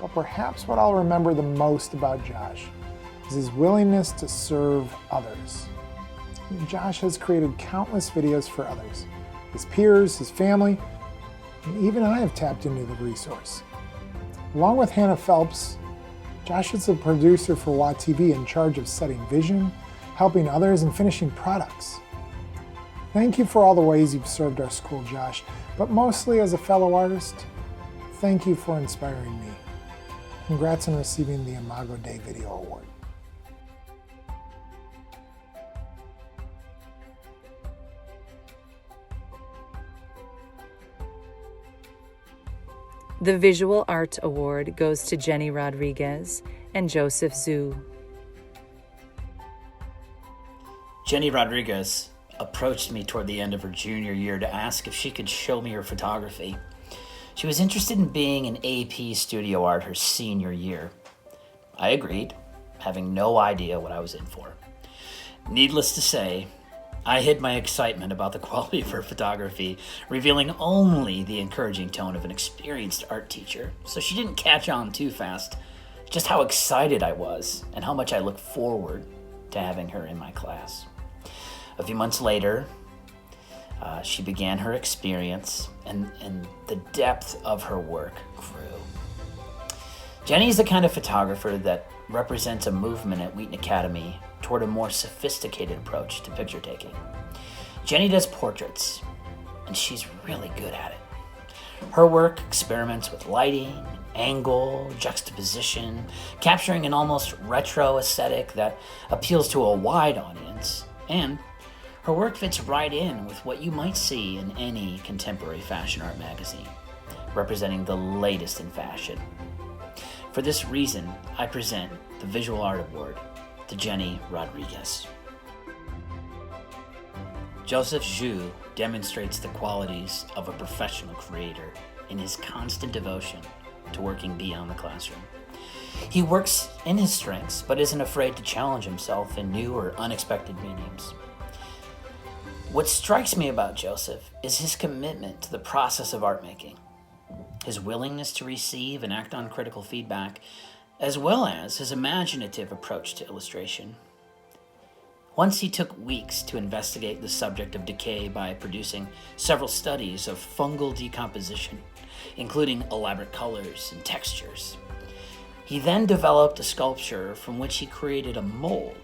But perhaps what I'll remember the most about Josh is is his willingness to serve others. Josh has created countless videos for others, his peers, his family, and even I have tapped into the resource. Along with Hannah Phelps, Josh is the producer for WA TV in charge of setting vision, helping others, and finishing products. Thank you for all the ways you've served our school, Josh, but mostly as a fellow artist, thank you for inspiring me. Congrats on receiving the IMAGO Day Video Award. The Visual Art Award goes to Jenny Rodriguez and Joseph Zhu. Jenny Rodriguez approached me toward the end of her junior year to ask if she could show me her photography. She was interested in being an AP studio art her senior year. I agreed, having no idea what I was in for. Needless to say, I hid my excitement about the quality of her photography, revealing only the encouraging tone of an experienced art teacher, so she didn't catch on too fast just how excited I was and how much I look forward to having her in my class. A few months later, she began her experience, and the depth of her work grew. Jenny is the kind of photographer that represents a movement at Wheaton Academy toward a more sophisticated approach to picture taking. Jenny does portraits, and she's really good at it. Her work experiments with lighting, angle, juxtaposition, capturing an almost retro aesthetic that appeals to a wide audience, and her work fits right in with what you might see in any contemporary fashion art magazine, representing the latest in fashion. For this reason, I present the Visual Art Award to Jenny Rodriguez. Joseph Zhu demonstrates the qualities of a professional creator in his constant devotion to working beyond the classroom. He works in his strengths, but isn't afraid to challenge himself in new or unexpected mediums. What strikes me about Joseph is his commitment to the process of art making, his willingness to receive and act on critical feedback, as well as his imaginative approach to illustration. Once he took weeks to investigate the subject of decay by producing several studies of fungal decomposition, including elaborate colors and textures. He then developed a sculpture from which he created a mold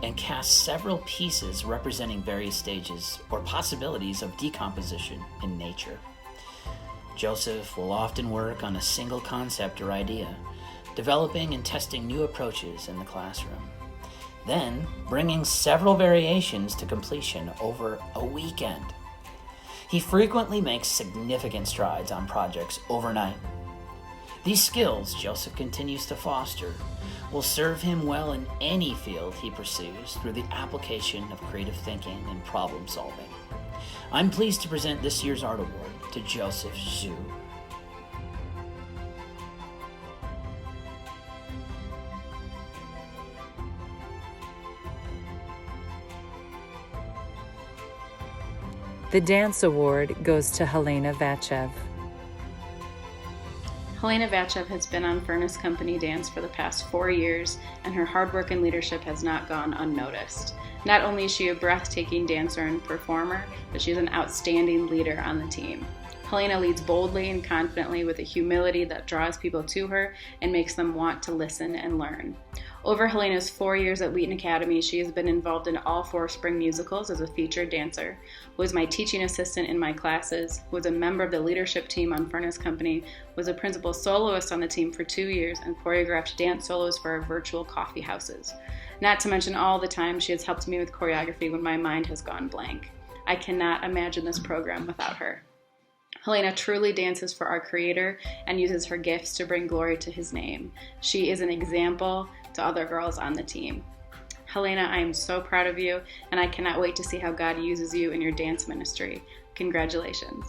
and cast several pieces representing various stages or possibilities of decomposition in nature. Joseph will often work on a single concept or idea, developing and testing new approaches in the classroom, then bringing several variations to completion over a weekend. He frequently makes significant strides on projects overnight. These skills Joseph continues to foster will serve him well in any field he pursues through the application of creative thinking and problem solving. I'm pleased to present this year's Art Award to Joseph Zhu. The Dance Award goes to Helena Vachev. Helena Vachev has been on Furnace Company Dance for the past 4 years, and her hard work and leadership has not gone unnoticed. Not only is she a breathtaking dancer and performer, but she's an outstanding leader on the team. Helena leads boldly and confidently with a humility that draws people to her and makes them want to listen and learn. Over Helena's 4 years at Wheaton Academy, she has been involved in all 4 spring musicals as a featured dancer, was my teaching assistant in my classes, was a member of the leadership team on Furnace Company, was a principal soloist on the team for 2 years, and choreographed dance solos for our virtual coffee houses. Not to mention all the time she has helped me with choreography when my mind has gone blank. I cannot imagine this program without her. Helena truly dances for our Creator and uses her gifts to bring glory to His name. She is an example to other girls on the team. Helena, I am so proud of you, and I cannot wait to see how God uses you in your dance ministry. Congratulations.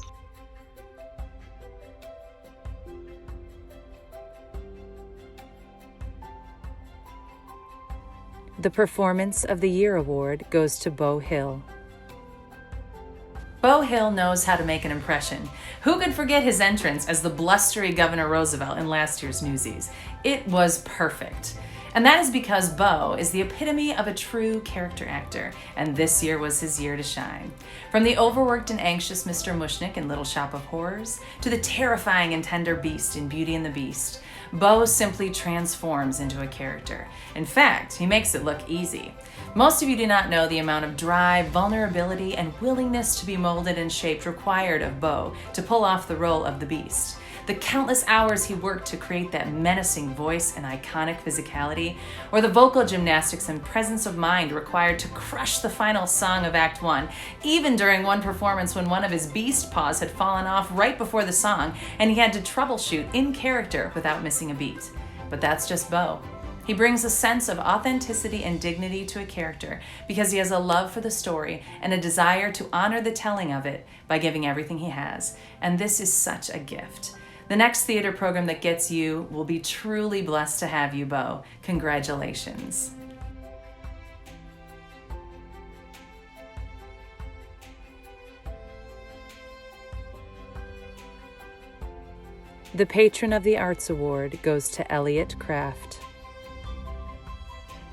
The Performance of the Year award goes to Beau Hill. Beau Hill knows how to make an impression. Who could forget his entrance as the blustery Governor Roosevelt in last year's Newsies? It was perfect. And that is because Bo is the epitome of a true character actor, and this year was his year to shine. From the overworked and anxious Mr. Mushnick in Little Shop of Horrors, to the terrifying and tender Beast in Beauty and the Beast, Bo simply transforms into a character. In fact, he makes it look easy. Most of you do not know the amount of drive, vulnerability, and willingness to be molded and shaped required of Bo to pull off the role of the Beast. The countless hours he worked to create that menacing voice and iconic physicality, or the vocal gymnastics and presence of mind required to crush the final song of Act 1, even during one performance when one of his beast paws had fallen off right before the song and he had to troubleshoot in character without missing a beat. But that's just Bo. He brings a sense of authenticity and dignity to a character because he has a love for the story and a desire to honor the telling of it by giving everything he has. And this is such a gift. The next theater program that gets you will be truly blessed to have you, Bo. Congratulations. The Patron of the Arts Award goes to Elliot Kraft.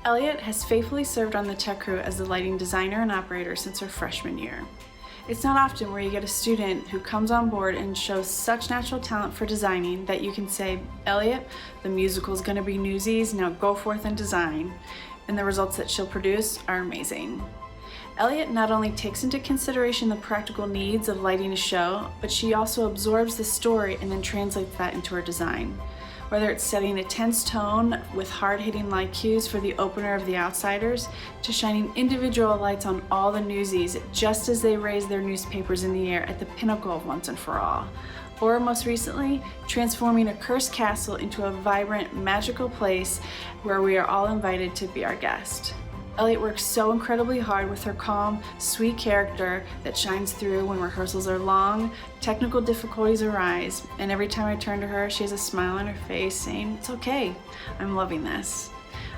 Elliot has faithfully served on the tech crew as the lighting designer and operator since her freshman year. It's not often where you get a student who comes on board and shows such natural talent for designing that you can say, Elliot, the musical's gonna be Newsies, now go forth and design. And the results that she'll produce are amazing. Elliot not only takes into consideration the practical needs of lighting a show, but she also absorbs the story and then translates that into her design. Whether it's setting a tense tone with hard-hitting light cues for the opener of The Outsiders, to shining individual lights on all the Newsies just as they raise their newspapers in the air at the pinnacle of Once and For All. Or most recently, transforming a cursed castle into a vibrant, magical place where we are all invited to be our guest. Elliot works so incredibly hard with her calm, sweet character that shines through when rehearsals are long, technical difficulties arise, and every time I turn to her, she has a smile on her face saying, it's okay, I'm loving this.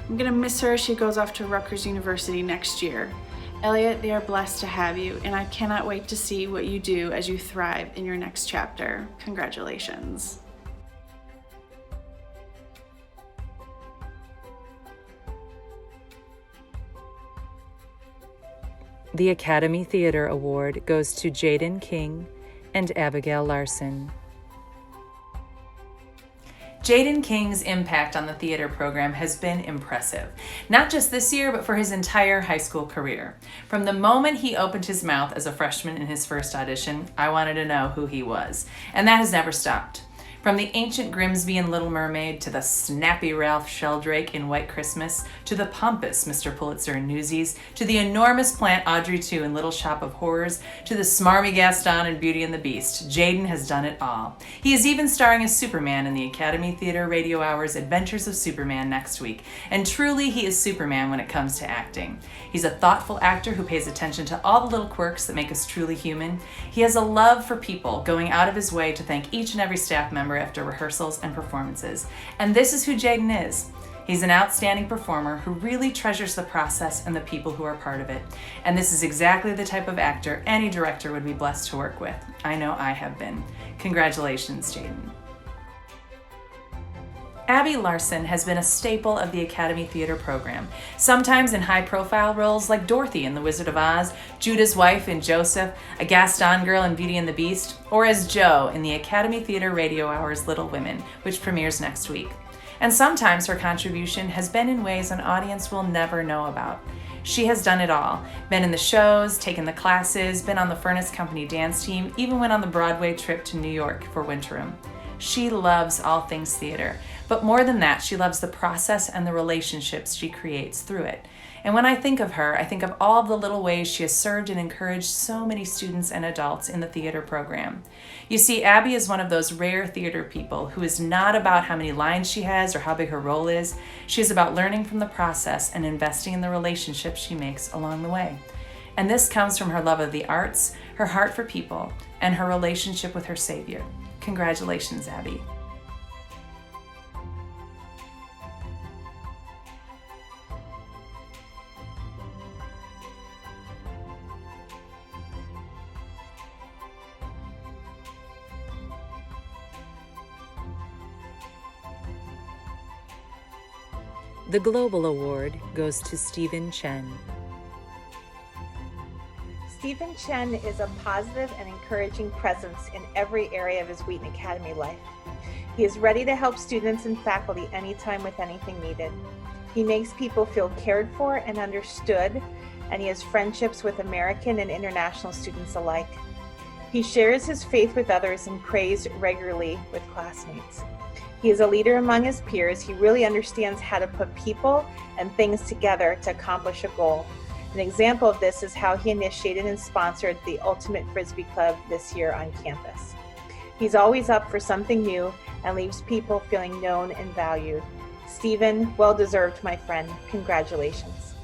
I'm gonna miss her as she goes off to Rutgers University next year. Elliot, they are blessed to have you, and I cannot wait to see what you do as you thrive in your next chapter. Congratulations. The Academy Theater Award goes to Jaden King and Abigail Larson. Jaden King's impact on the theater program has been impressive, not just this year, but for his entire high school career. From the moment he opened his mouth as a freshman in his first audition, I wanted to know who he was, and that has never stopped. From the ancient Grimsby in Little Mermaid, to the snappy Ralph Sheldrake in White Christmas, to the pompous Mr. Pulitzer in Newsies, to the enormous plant Audrey II in Little Shop of Horrors, to the smarmy Gaston in Beauty and the Beast, Jaden has done it all. He is even starring as Superman in the Academy Theater Radio Hour's Adventures of Superman next week, and truly he is Superman when it comes to acting. He's a thoughtful actor who pays attention to all the little quirks that make us truly human. He has a love for people, going out of his way to thank each and every staff member after rehearsals and performances. And this is who Jaden is. He's an outstanding performer who really treasures the process and the people who are part of it. And this is exactly the type of actor any director would be blessed to work with. I know I have been. Congratulations, Jaden. Abby Larson has been a staple of the Academy Theater program, sometimes in high-profile roles like Dorothy in The Wizard of Oz, Judah's wife in Joseph, a Gaston girl in Beauty and the Beast, or as Jo in the Academy Theater Radio Hour's Little Women, which premieres next week. And sometimes her contribution has been in ways an audience will never know about. She has done it all, been in the shows, taken the classes, been on the Furnace Company dance team, even went on the Broadway trip to New York for Winterim. She loves all things theater, but more than that, she loves the process and the relationships she creates through it. And when I think of her, I think of all the little ways she has served and encouraged so many students and adults in the theater program. You see, Abby is one of those rare theater people who is not about how many lines she has or how big her role is. She is about learning from the process and investing in the relationships she makes along the way. And this comes from her love of the arts, her heart for people, and her relationship with her Savior. Congratulations, Abby. The Global Award goes to Stephen Chen. Stephen Chen is a positive and encouraging presence in every area of his Wheaton Academy life. He is ready to help students and faculty anytime with anything needed. He makes people feel cared for and understood, and he has friendships with American and international students alike. He shares his faith with others and prays regularly with classmates. He is a leader among his peers. He really understands how to put people and things together to accomplish a goal. An example of this is how he initiated and sponsored the Ultimate Frisbee Club this year on campus. He's always up for something new and leaves people feeling known and valued. Stephen, well deserved, my friend. Congratulations.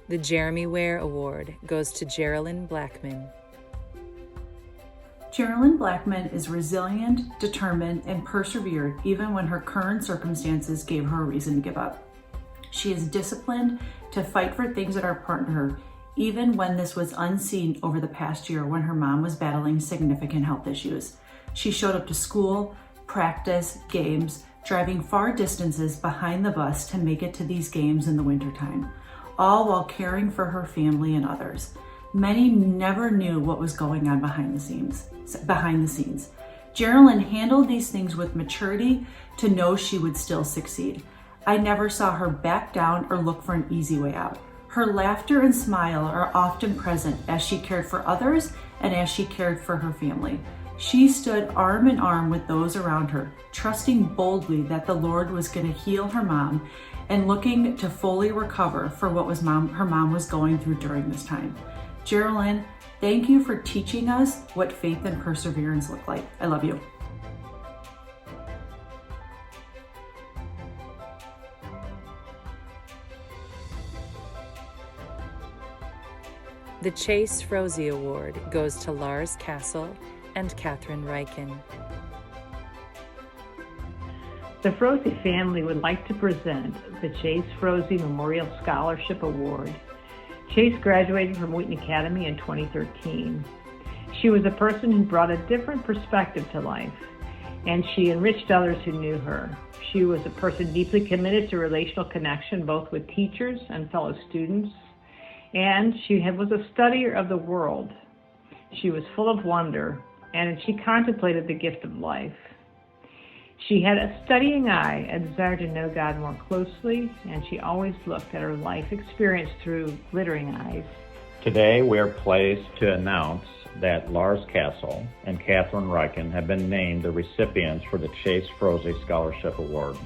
The Jeremy Ware Award goes to Geraldine Blackman. Geraldine Blackman is resilient, determined, and persevered even when her current circumstances gave her a reason to give up. She is disciplined to fight for things that are important to her, even when this was unseen over the past year when her mom was battling significant health issues. She showed up to school, practice, games, driving far distances behind the bus to make it to these games in the wintertime, all while caring for her family and others. Many never knew what was going on behind the scenes. Geraldine handled these things with maturity to know she would still succeed. I never saw her back down or look for an easy way out. Her laughter and smile are often present as she cared for others and as she cared for her family. She stood arm in arm with those around her, trusting boldly that the Lord was going to heal her mom and looking to fully recover for what her mom was going through during this time. Geraldine, thank you for teaching us what faith and perseverance look like. I love you. The Chase Froese Award goes to Lars Castle and Catherine Reichen. The Froese family would like to present the Chase Froese Memorial Scholarship Award. Chase graduated from Wheaton Academy in 2013. She was a person who brought a different perspective to life, and she enriched others who knew her. She was a person deeply committed to relational connection, both with teachers and fellow students, and she was a studier of the world. She was full of wonder, and she contemplated the gift of life. She had a studying eye, a desire to know God more closely, and she always looked at her life experience through glittering eyes. Today, we are pleased to announce that Lars Castle and Catherine Reichen have been named the recipients for the Chase Froese Scholarship Award.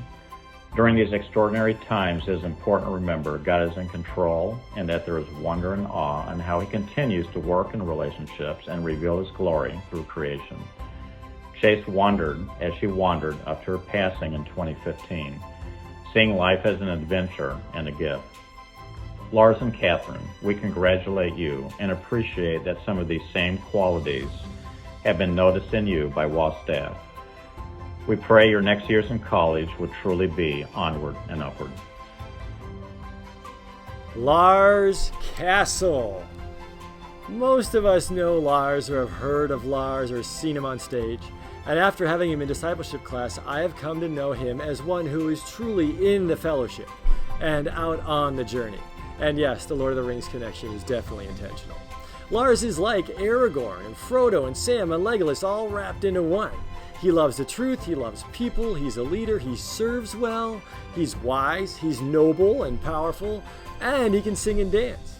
During these extraordinary times, it is important to remember God is in control and that there is wonder and awe in how He continues to work in relationships and reveal His glory through creation. Chase wondered as she wandered up to her passing in 2015, seeing life as an adventure and a gift. Lars and Catherine, we congratulate you and appreciate that some of these same qualities have been noticed in you by WA staff. We pray your next years in college will truly be onward and upward. Lars Castle. Most of us know Lars or have heard of Lars or seen him on stage. And after having him in discipleship class, I have come to know him as one who is truly in the fellowship and out on the journey. And yes, the Lord of the Rings connection is definitely intentional. Lars is like Aragorn and Frodo and Sam and Legolas all wrapped into one. He loves the truth, he loves people, he's a leader, he serves well, he's wise, he's noble and powerful, and he can sing and dance.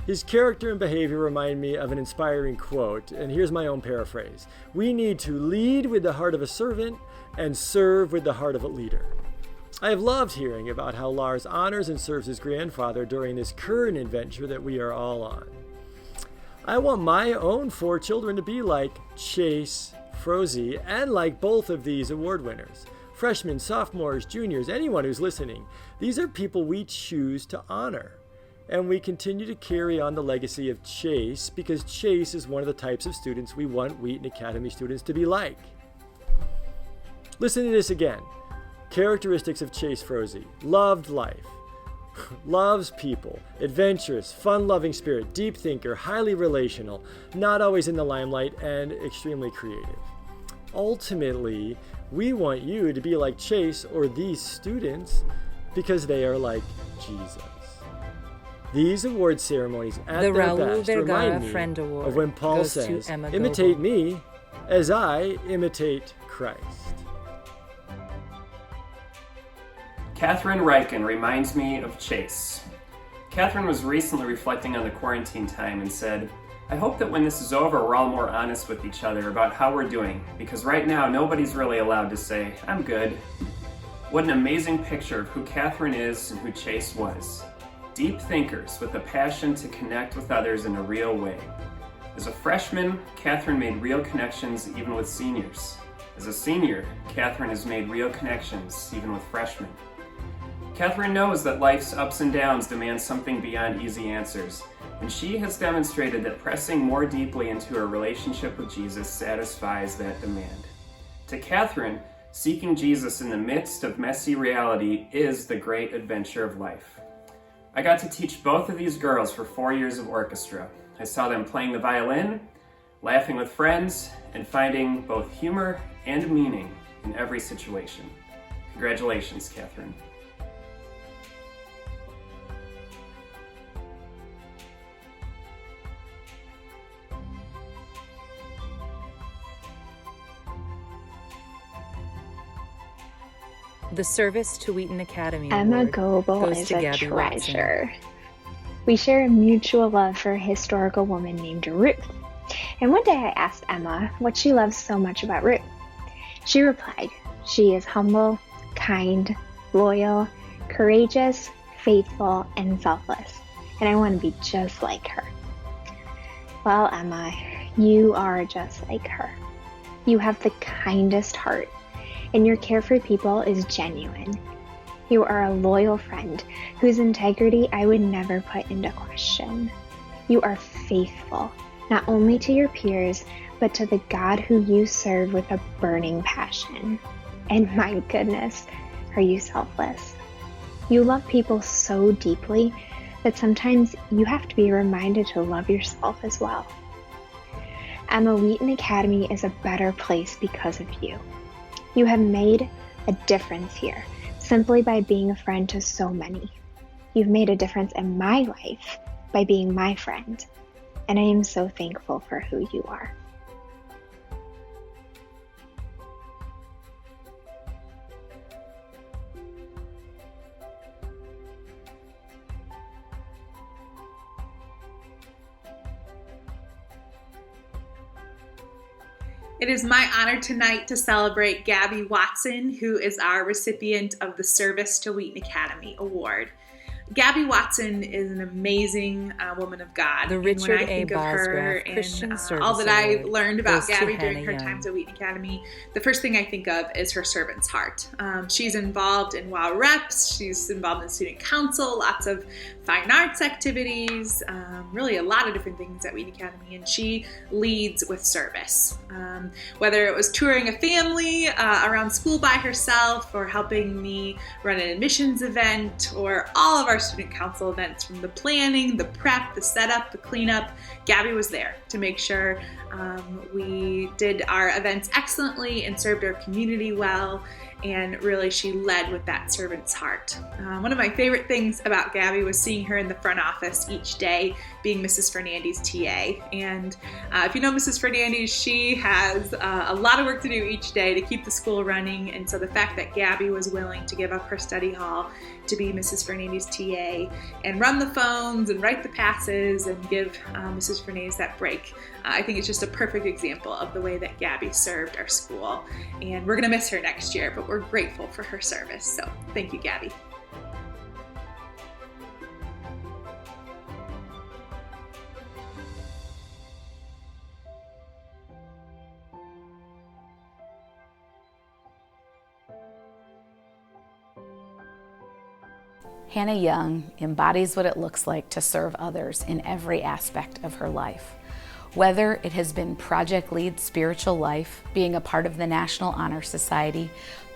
His character and behavior remind me of an inspiring quote, and here's my own paraphrase. We need to lead with the heart of a servant and serve with the heart of a leader. I have loved hearing about how Lars honors and serves his grandfather during this current adventure that we are all on. I want my own 4 children to be like Chase Froese and like both of these award winners. Freshmen, sophomores, juniors, anyone who's listening. These are people we choose to honor. And we continue to carry on the legacy of Chase because Chase is one of the types of students we want Wheaton Academy students to be like. Listen to this again. Characteristics of Chase Froese. Loved life. Loves people, adventurous, fun-loving spirit, deep thinker, highly relational, not always in the limelight, and extremely creative. Ultimately, we want you to be like Chase or these students because they are like Jesus. These award ceremonies at The their Raul best Vergara remind me Friend Award of when Paul goes to says, Emma imitate Goebel. me as I imitate Christ. Catherine Riken reminds me of Chase. Catherine was recently reflecting on the quarantine time and said, I hope that when this is over, we're all more honest with each other about how we're doing, because right now nobody's really allowed to say, I'm good. What an amazing picture of who Catherine is and who Chase was. Deep thinkers with a passion to connect with others in a real way. As a freshman, Catherine made real connections even with seniors. As a senior, Catherine has made real connections even with freshmen. Catherine knows that life's ups and downs demand something beyond easy answers, and she has demonstrated that pressing more deeply into her relationship with Jesus satisfies that demand. To Catherine, seeking Jesus in the midst of messy reality is the great adventure of life. I got to teach both of these girls for 4 years of orchestra. I saw them playing the violin, laughing with friends, and finding both humor and meaning in every situation. Congratulations, Catherine. The Service to Wheaton Academy Emma Award Goebel goes is to a Gabby treasure. We share a mutual love for a historical woman named Ruth. And one day I asked Emma what she loves so much about Ruth. She replied, she is humble, kind, loyal, courageous, faithful, and selfless. And I want to be just like her. Well, Emma, you are just like her. You have the kindest heart, and your care for people is genuine. You are a loyal friend whose integrity I would never put into question. You are faithful, not only to your peers, but to the God who you serve with a burning passion. And my goodness, are you selfless? You love people so deeply that sometimes you have to be reminded to love yourself as well. Emma, Wheaton Academy is a better place because of you. You have made a difference here simply by being a friend to so many. You've made a difference in my life by being my friend, and I am so thankful for who you are. It is my honor tonight to celebrate Gabby Watson, who is our recipient of the Service to Wheaton Academy Award. Gabby Watson is an amazing woman of God. The Richard when I think A. of her Bosgraf Christian and Service all that I Award learned about goes to Gabby Hannah during her Young. times at Wheaton Academy, the first thing I think of is her servant's heart. She's involved in WOW Reps, she's involved in student council, lots of fine arts activities, really a lot of different things at Wheaton Academy, and she leads with service. Whether it was touring a family around school by herself, or helping me run an admissions event, or all of our student council events, from the planning, the prep, the setup, the cleanup, Gabby was there to make sure we did our events excellently and served our community well. And really, she led with that servant's heart. One of my favorite things about Gabby was seeing her in the front office each day, being Mrs. Fernandes' TA. And if you know Mrs. Fernandes, she has a lot of work to do each day to keep the school running. And so the fact that Gabby was willing to give up her study hall to be Mrs. Fernandes' TA and run the phones and write the passes and give Mrs. Fernandes that break, I think it's just a perfect example of the way that Gabby served our school. And we're going to miss her next year, but we're grateful for her service. So thank you, Gabby. Hannah Young embodies what it looks like to serve others in every aspect of her life. Whether it has been Project Lead Spiritual Life, being a part of the National Honor Society,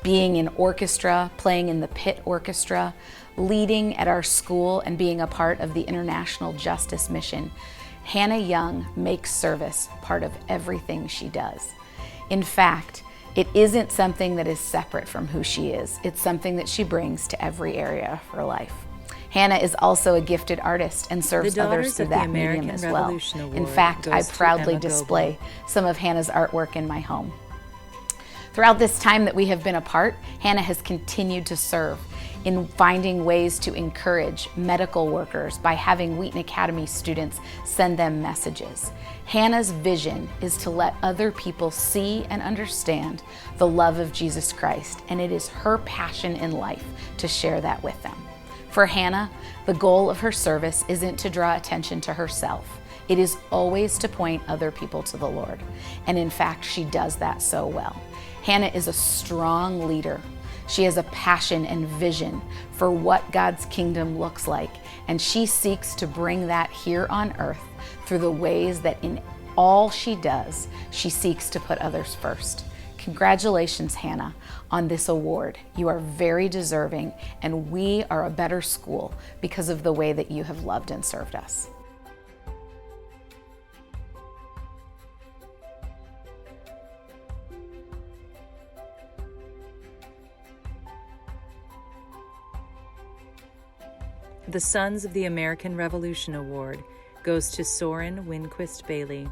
being in orchestra, playing in the pit orchestra, leading at our school, and being a part of the International Justice Mission, Hannah Young makes service part of everything she does. In fact, it isn't something that is separate from who she is. It's something that she brings to every area of her life. Hannah is also a gifted artist and serves others through that medium as well. In fact, I proudly display some of Hannah's artwork in my home. Throughout this time that we have been apart, Hannah has continued to serve in finding ways to encourage medical workers by having Wheaton Academy students send them messages. Hannah's vision is to let other people see and understand the love of Jesus Christ, and it is her passion in life to share that with them. For Hannah, the goal of her service isn't to draw attention to herself. It is always to point other people to the Lord. And in fact, she does that so well. Hannah is a strong leader. She has a passion and vision for what God's kingdom looks like, and she seeks to bring that here on earth through the ways that in all she does, she seeks to put others first. Congratulations, Hannah, on this award. You are very deserving, and we are a better school because of the way that you have loved and served us. The Sons of the American Revolution Award goes to Soren Winquist Bailey.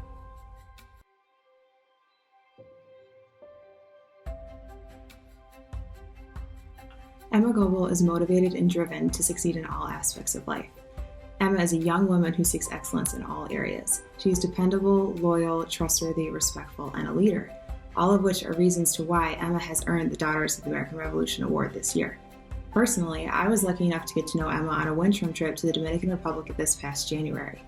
Emma Goebel is motivated and driven to succeed in all aspects of life. Emma is a young woman who seeks excellence in all areas. She is dependable, loyal, trustworthy, respectful, and a leader, all of which are reasons to why Emma has earned the Daughters of the American Revolution Award this year. Personally, I was lucky enough to get to know Emma on a windstorm trip to the Dominican Republic this past January.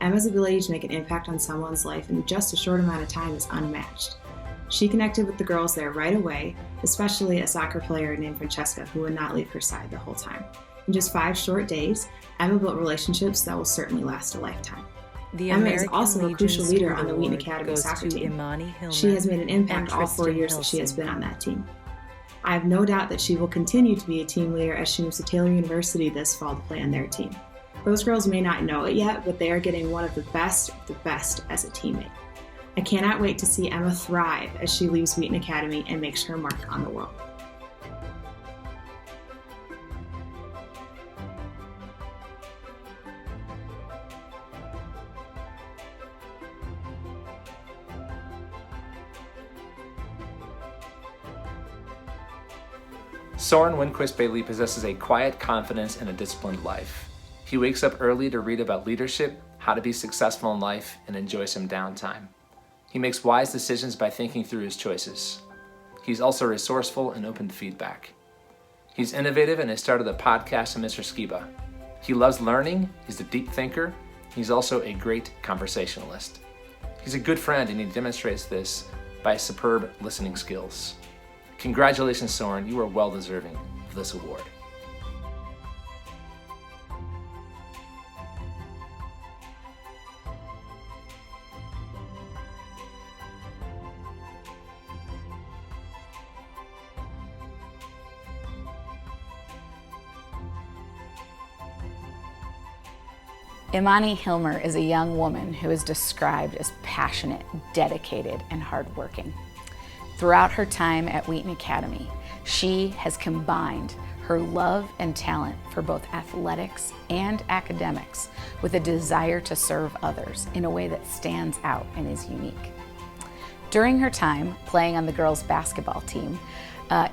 Emma's ability to make an impact on someone's life in just a short amount of time is unmatched. She connected with the girls there right away, especially a soccer player named Francesca who would not leave her side the whole time. In just 5 short days, Emma built relationships that will certainly last a lifetime. Emma is also a crucial leader on the Wheaton Academy soccer team. She has made an impact all 4 years that she has been on that team. I have no doubt that she will continue to be a team leader as she moves to Taylor University this fall to play on their team. Those girls may not know it yet, but they are getting one of the best as a teammate. I cannot wait to see Emma thrive as she leaves Wheaton Academy and makes her mark on the world. Soren Winquist Bailey possesses a quiet confidence and a disciplined life. He wakes up early to read about leadership, how to be successful in life, and enjoy some downtime. He makes wise decisions by thinking through his choices. He's also resourceful and open to feedback. He's innovative and has started a podcast on Mr. Skiba. He loves learning, he's a deep thinker, he's also a great conversationalist. He's a good friend and he demonstrates this by his superb listening skills. Congratulations, Soren, you are well deserving of this award. Imani Hilmer is a young woman who is described as passionate, dedicated, and hardworking. Throughout her time at Wheaton Academy, she has combined her love and talent for both athletics and academics with a desire to serve others in a way that stands out and is unique. During her time playing on the girls' basketball team,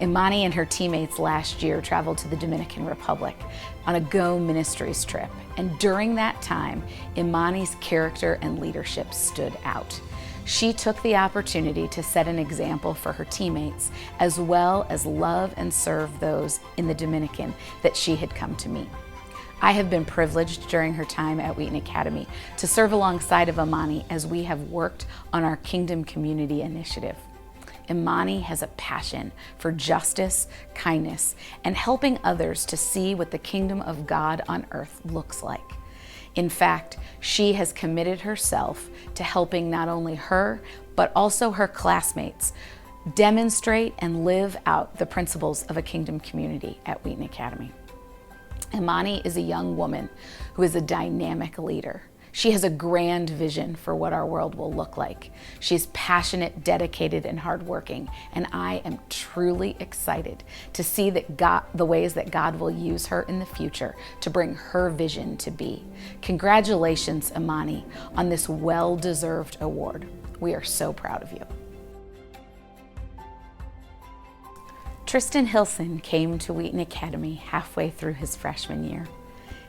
Imani and her teammates last year traveled to the Dominican Republic on a Go Ministries trip. And during that time, Imani's character and leadership stood out. She took the opportunity to set an example for her teammates, as well as love and serve those in the Dominican that she had come to meet. I have been privileged during her time at Wheaton Academy to serve alongside of Imani as we have worked on our Kingdom Community Initiative. Imani has a passion for justice, kindness, and helping others to see what the kingdom of God on earth looks like. In fact, she has committed herself to helping not only her, but also her classmates demonstrate and live out the principles of a kingdom community at Wheaton Academy. Imani is a young woman who is a dynamic leader. She has a grand vision for what our world will look like. She's passionate, dedicated, and hardworking, and I am truly excited to see the ways that God will use her in the future to bring her vision to be. Congratulations, Imani, on this well-deserved award. We are so proud of you. Tristan Hilson came to Wheaton Academy halfway through his freshman year.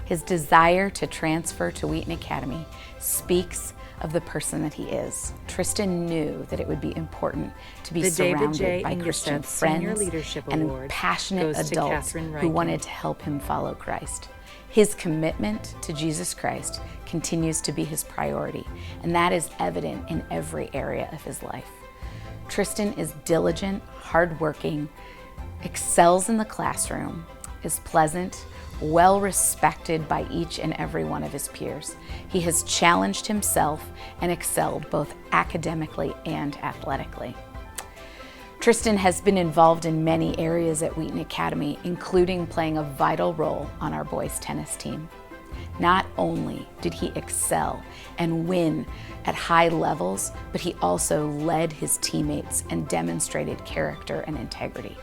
His desire to transfer to Wheaton Academy speaks of the person that he is. Tristan knew that it would be important to be surrounded by Christian friends and passionate adults who wanted to help him follow Christ. His commitment to Jesus Christ continues to be his priority, and that is evident in every area of his life. Tristan is diligent, hardworking, excels in the classroom, is pleasant, well respected by each and every one of his peers. He has challenged himself and excelled both academically and athletically. Tristan has been involved in many areas at Wheaton Academy, including playing a vital role on our boys' tennis team. Not only did he excel and win at high levels, but he also led his teammates and demonstrated character and integrity.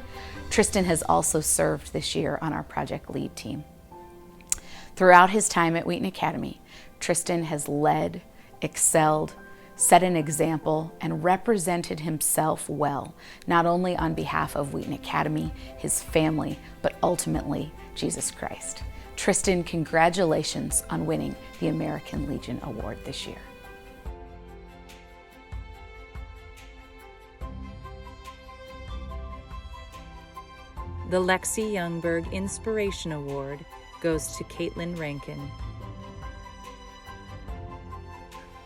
Tristan has also served this year on our Project Lead team. Throughout his time at Wheaton Academy, Tristan has led, excelled, set an example, and represented himself well, not only on behalf of Wheaton Academy, his family, but ultimately Jesus Christ. Tristan, congratulations on winning the American Legion Award this year. The Lexi Youngberg Inspiration Award goes to Caitlin Rankin.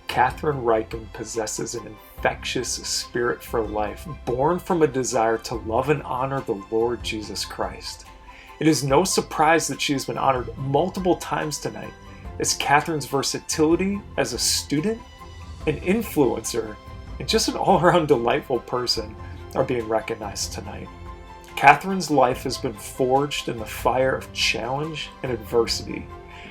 Catherine Riken possesses an infectious spirit for life, born from a desire to love and honor the Lord Jesus Christ. It is no surprise that she has been honored multiple times tonight, as Catherine's versatility as a student, an influencer, and just an all-around delightful person are being recognized tonight. Catherine's life has been forged in the fire of challenge and adversity,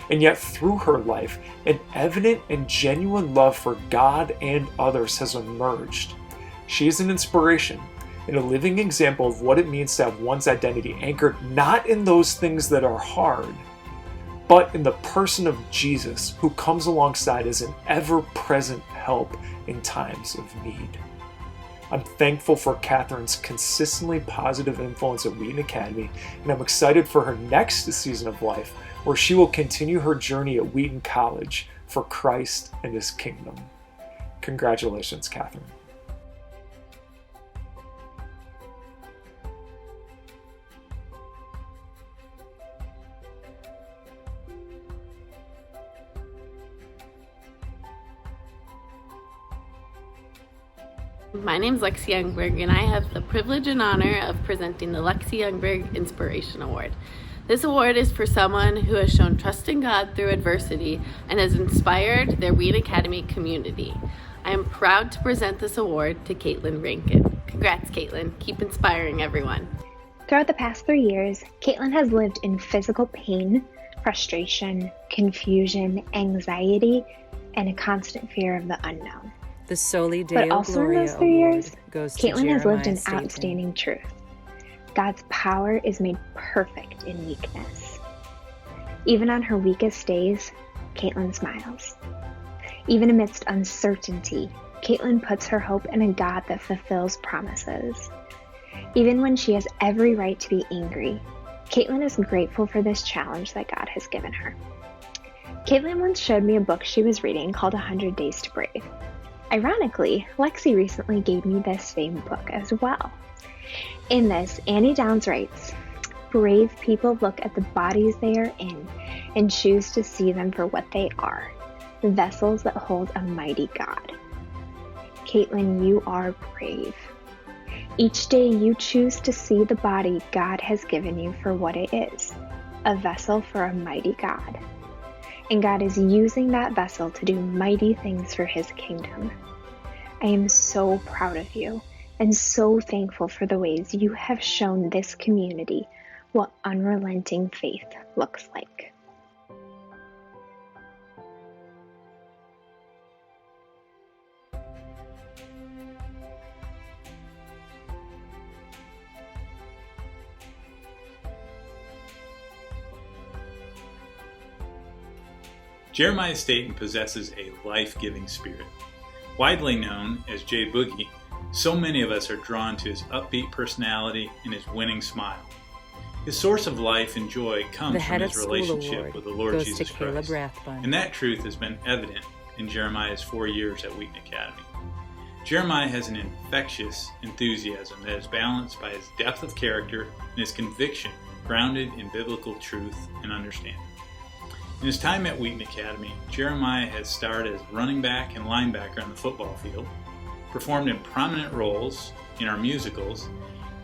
and yet through her life, an evident and genuine love for God and others has emerged. She is an inspiration and a living example of what it means to have one's identity anchored not in those things that are hard, but in the person of Jesus, who comes alongside as an ever-present help in times of need. I'm thankful for Catherine's consistently positive influence at Wheaton Academy, and I'm excited for her next season of life, where she will continue her journey at Wheaton College for Christ and His kingdom. Congratulations, Catherine. My name is Lexi Youngberg, and I have the privilege and honor of presenting the Lexi Youngberg Inspiration Award. This award is for someone who has shown trust in God through adversity and has inspired their Wheaton Academy community. I am proud to present this award to Caitlin Rankin. Congrats, Caitlin. Keep inspiring everyone. Throughout the past 3 years, Caitlin has lived in physical pain, frustration, confusion, anxiety, and a constant fear of the unknown. The Soli Deo But also in Gloria those 3 years, Award goes to Caitlin has lived in Jeremiah outstanding truth. God's power is made perfect in weakness. Even on her weakest days, Caitlin smiles. Even amidst uncertainty, Caitlin puts her hope in a God that fulfills promises. Even when she has every right to be angry, Caitlin is grateful for this challenge that God has given her. Caitlin once showed me a book she was reading called 100 Days to Brave. Ironically, Lexi recently gave me this same book as well. In this, Annie Downs writes, "Brave people look at the bodies they are in and choose to see them for what they are, vessels that hold a mighty God." Caitlin, you are brave. Each day you choose to see the body God has given you for what it is, a vessel for a mighty God. And God is using that vessel to do mighty things for His kingdom. I am so proud of you, and so thankful for the ways you have shown this community what unrelenting faith looks like. Jeremiah Staten possesses a life-giving spirit. Widely known as Jay Boogie, so many of us are drawn to his upbeat personality and his winning smile. His source of life and joy comes from his relationship with the Lord Jesus Christ, and that truth has been evident in Jeremiah's 4 years at Wheaton Academy. Jeremiah has an infectious enthusiasm that is balanced by his depth of character and his conviction grounded in biblical truth and understanding. In his time at Wheaton Academy, Jeremiah has starred as running back and linebacker on the football field, performed in prominent roles in our musicals,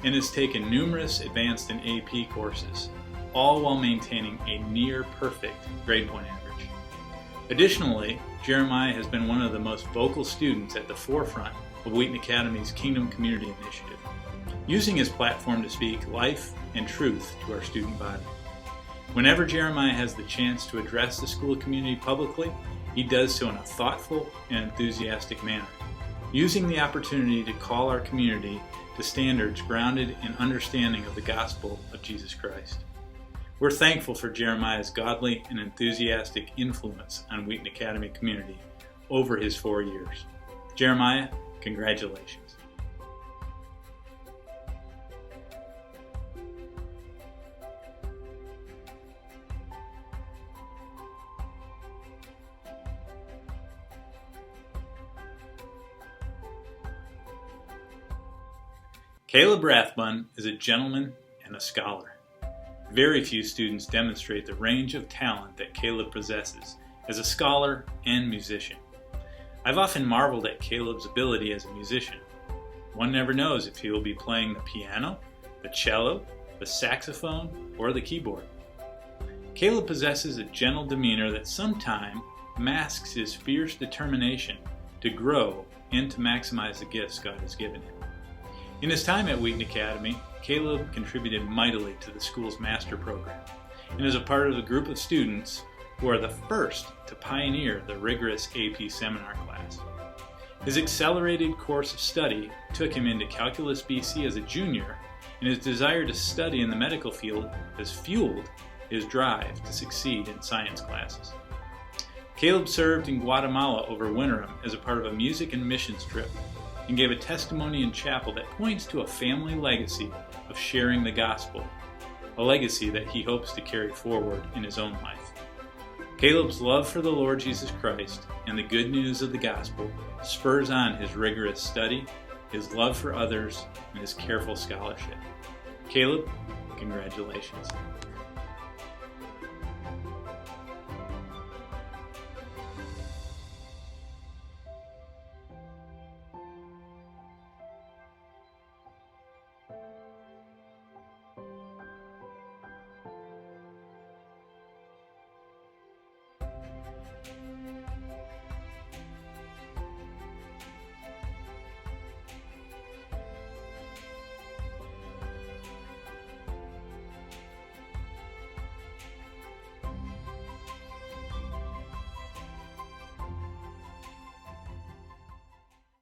and has taken numerous advanced and AP courses, all while maintaining a near-perfect grade point average. Additionally, Jeremiah has been one of the most vocal students at the forefront of Wheaton Academy's Kingdom Community Initiative, using his platform to speak life and truth to our student body. Whenever Jeremiah has the chance to address the school community publicly, he does so in a thoughtful and enthusiastic manner, using the opportunity to call our community to standards grounded in understanding of the gospel of Jesus Christ. We're thankful for Jeremiah's godly and enthusiastic influence on Wheaton Academy community over his 4 years. Jeremiah, congratulations. Caleb Rathbun is a gentleman and a scholar. Very few students demonstrate the range of talent that Caleb possesses as a scholar and musician. I've often marveled at Caleb's ability as a musician. One never knows if he will be playing the piano, the cello, the saxophone, or the keyboard. Caleb possesses a gentle demeanor that sometimes masks his fierce determination to grow and to maximize the gifts God has given him. In his time at Wheaton Academy, Caleb contributed mightily to the school's master program and is a part of a group of students who are the first to pioneer the rigorous AP seminar class. His accelerated course of study took him into Calculus BC as a junior, and his desire to study in the medical field has fueled his drive to succeed in science classes. Caleb served in Guatemala over winter as a part of a music and missions trip, and gave a testimony in chapel that points to a family legacy of sharing the gospel, a legacy that he hopes to carry forward in his own life. Caleb's love for the Lord Jesus Christ and the good news of the gospel spurs on his rigorous study, his love for others, and his careful scholarship. Caleb, congratulations.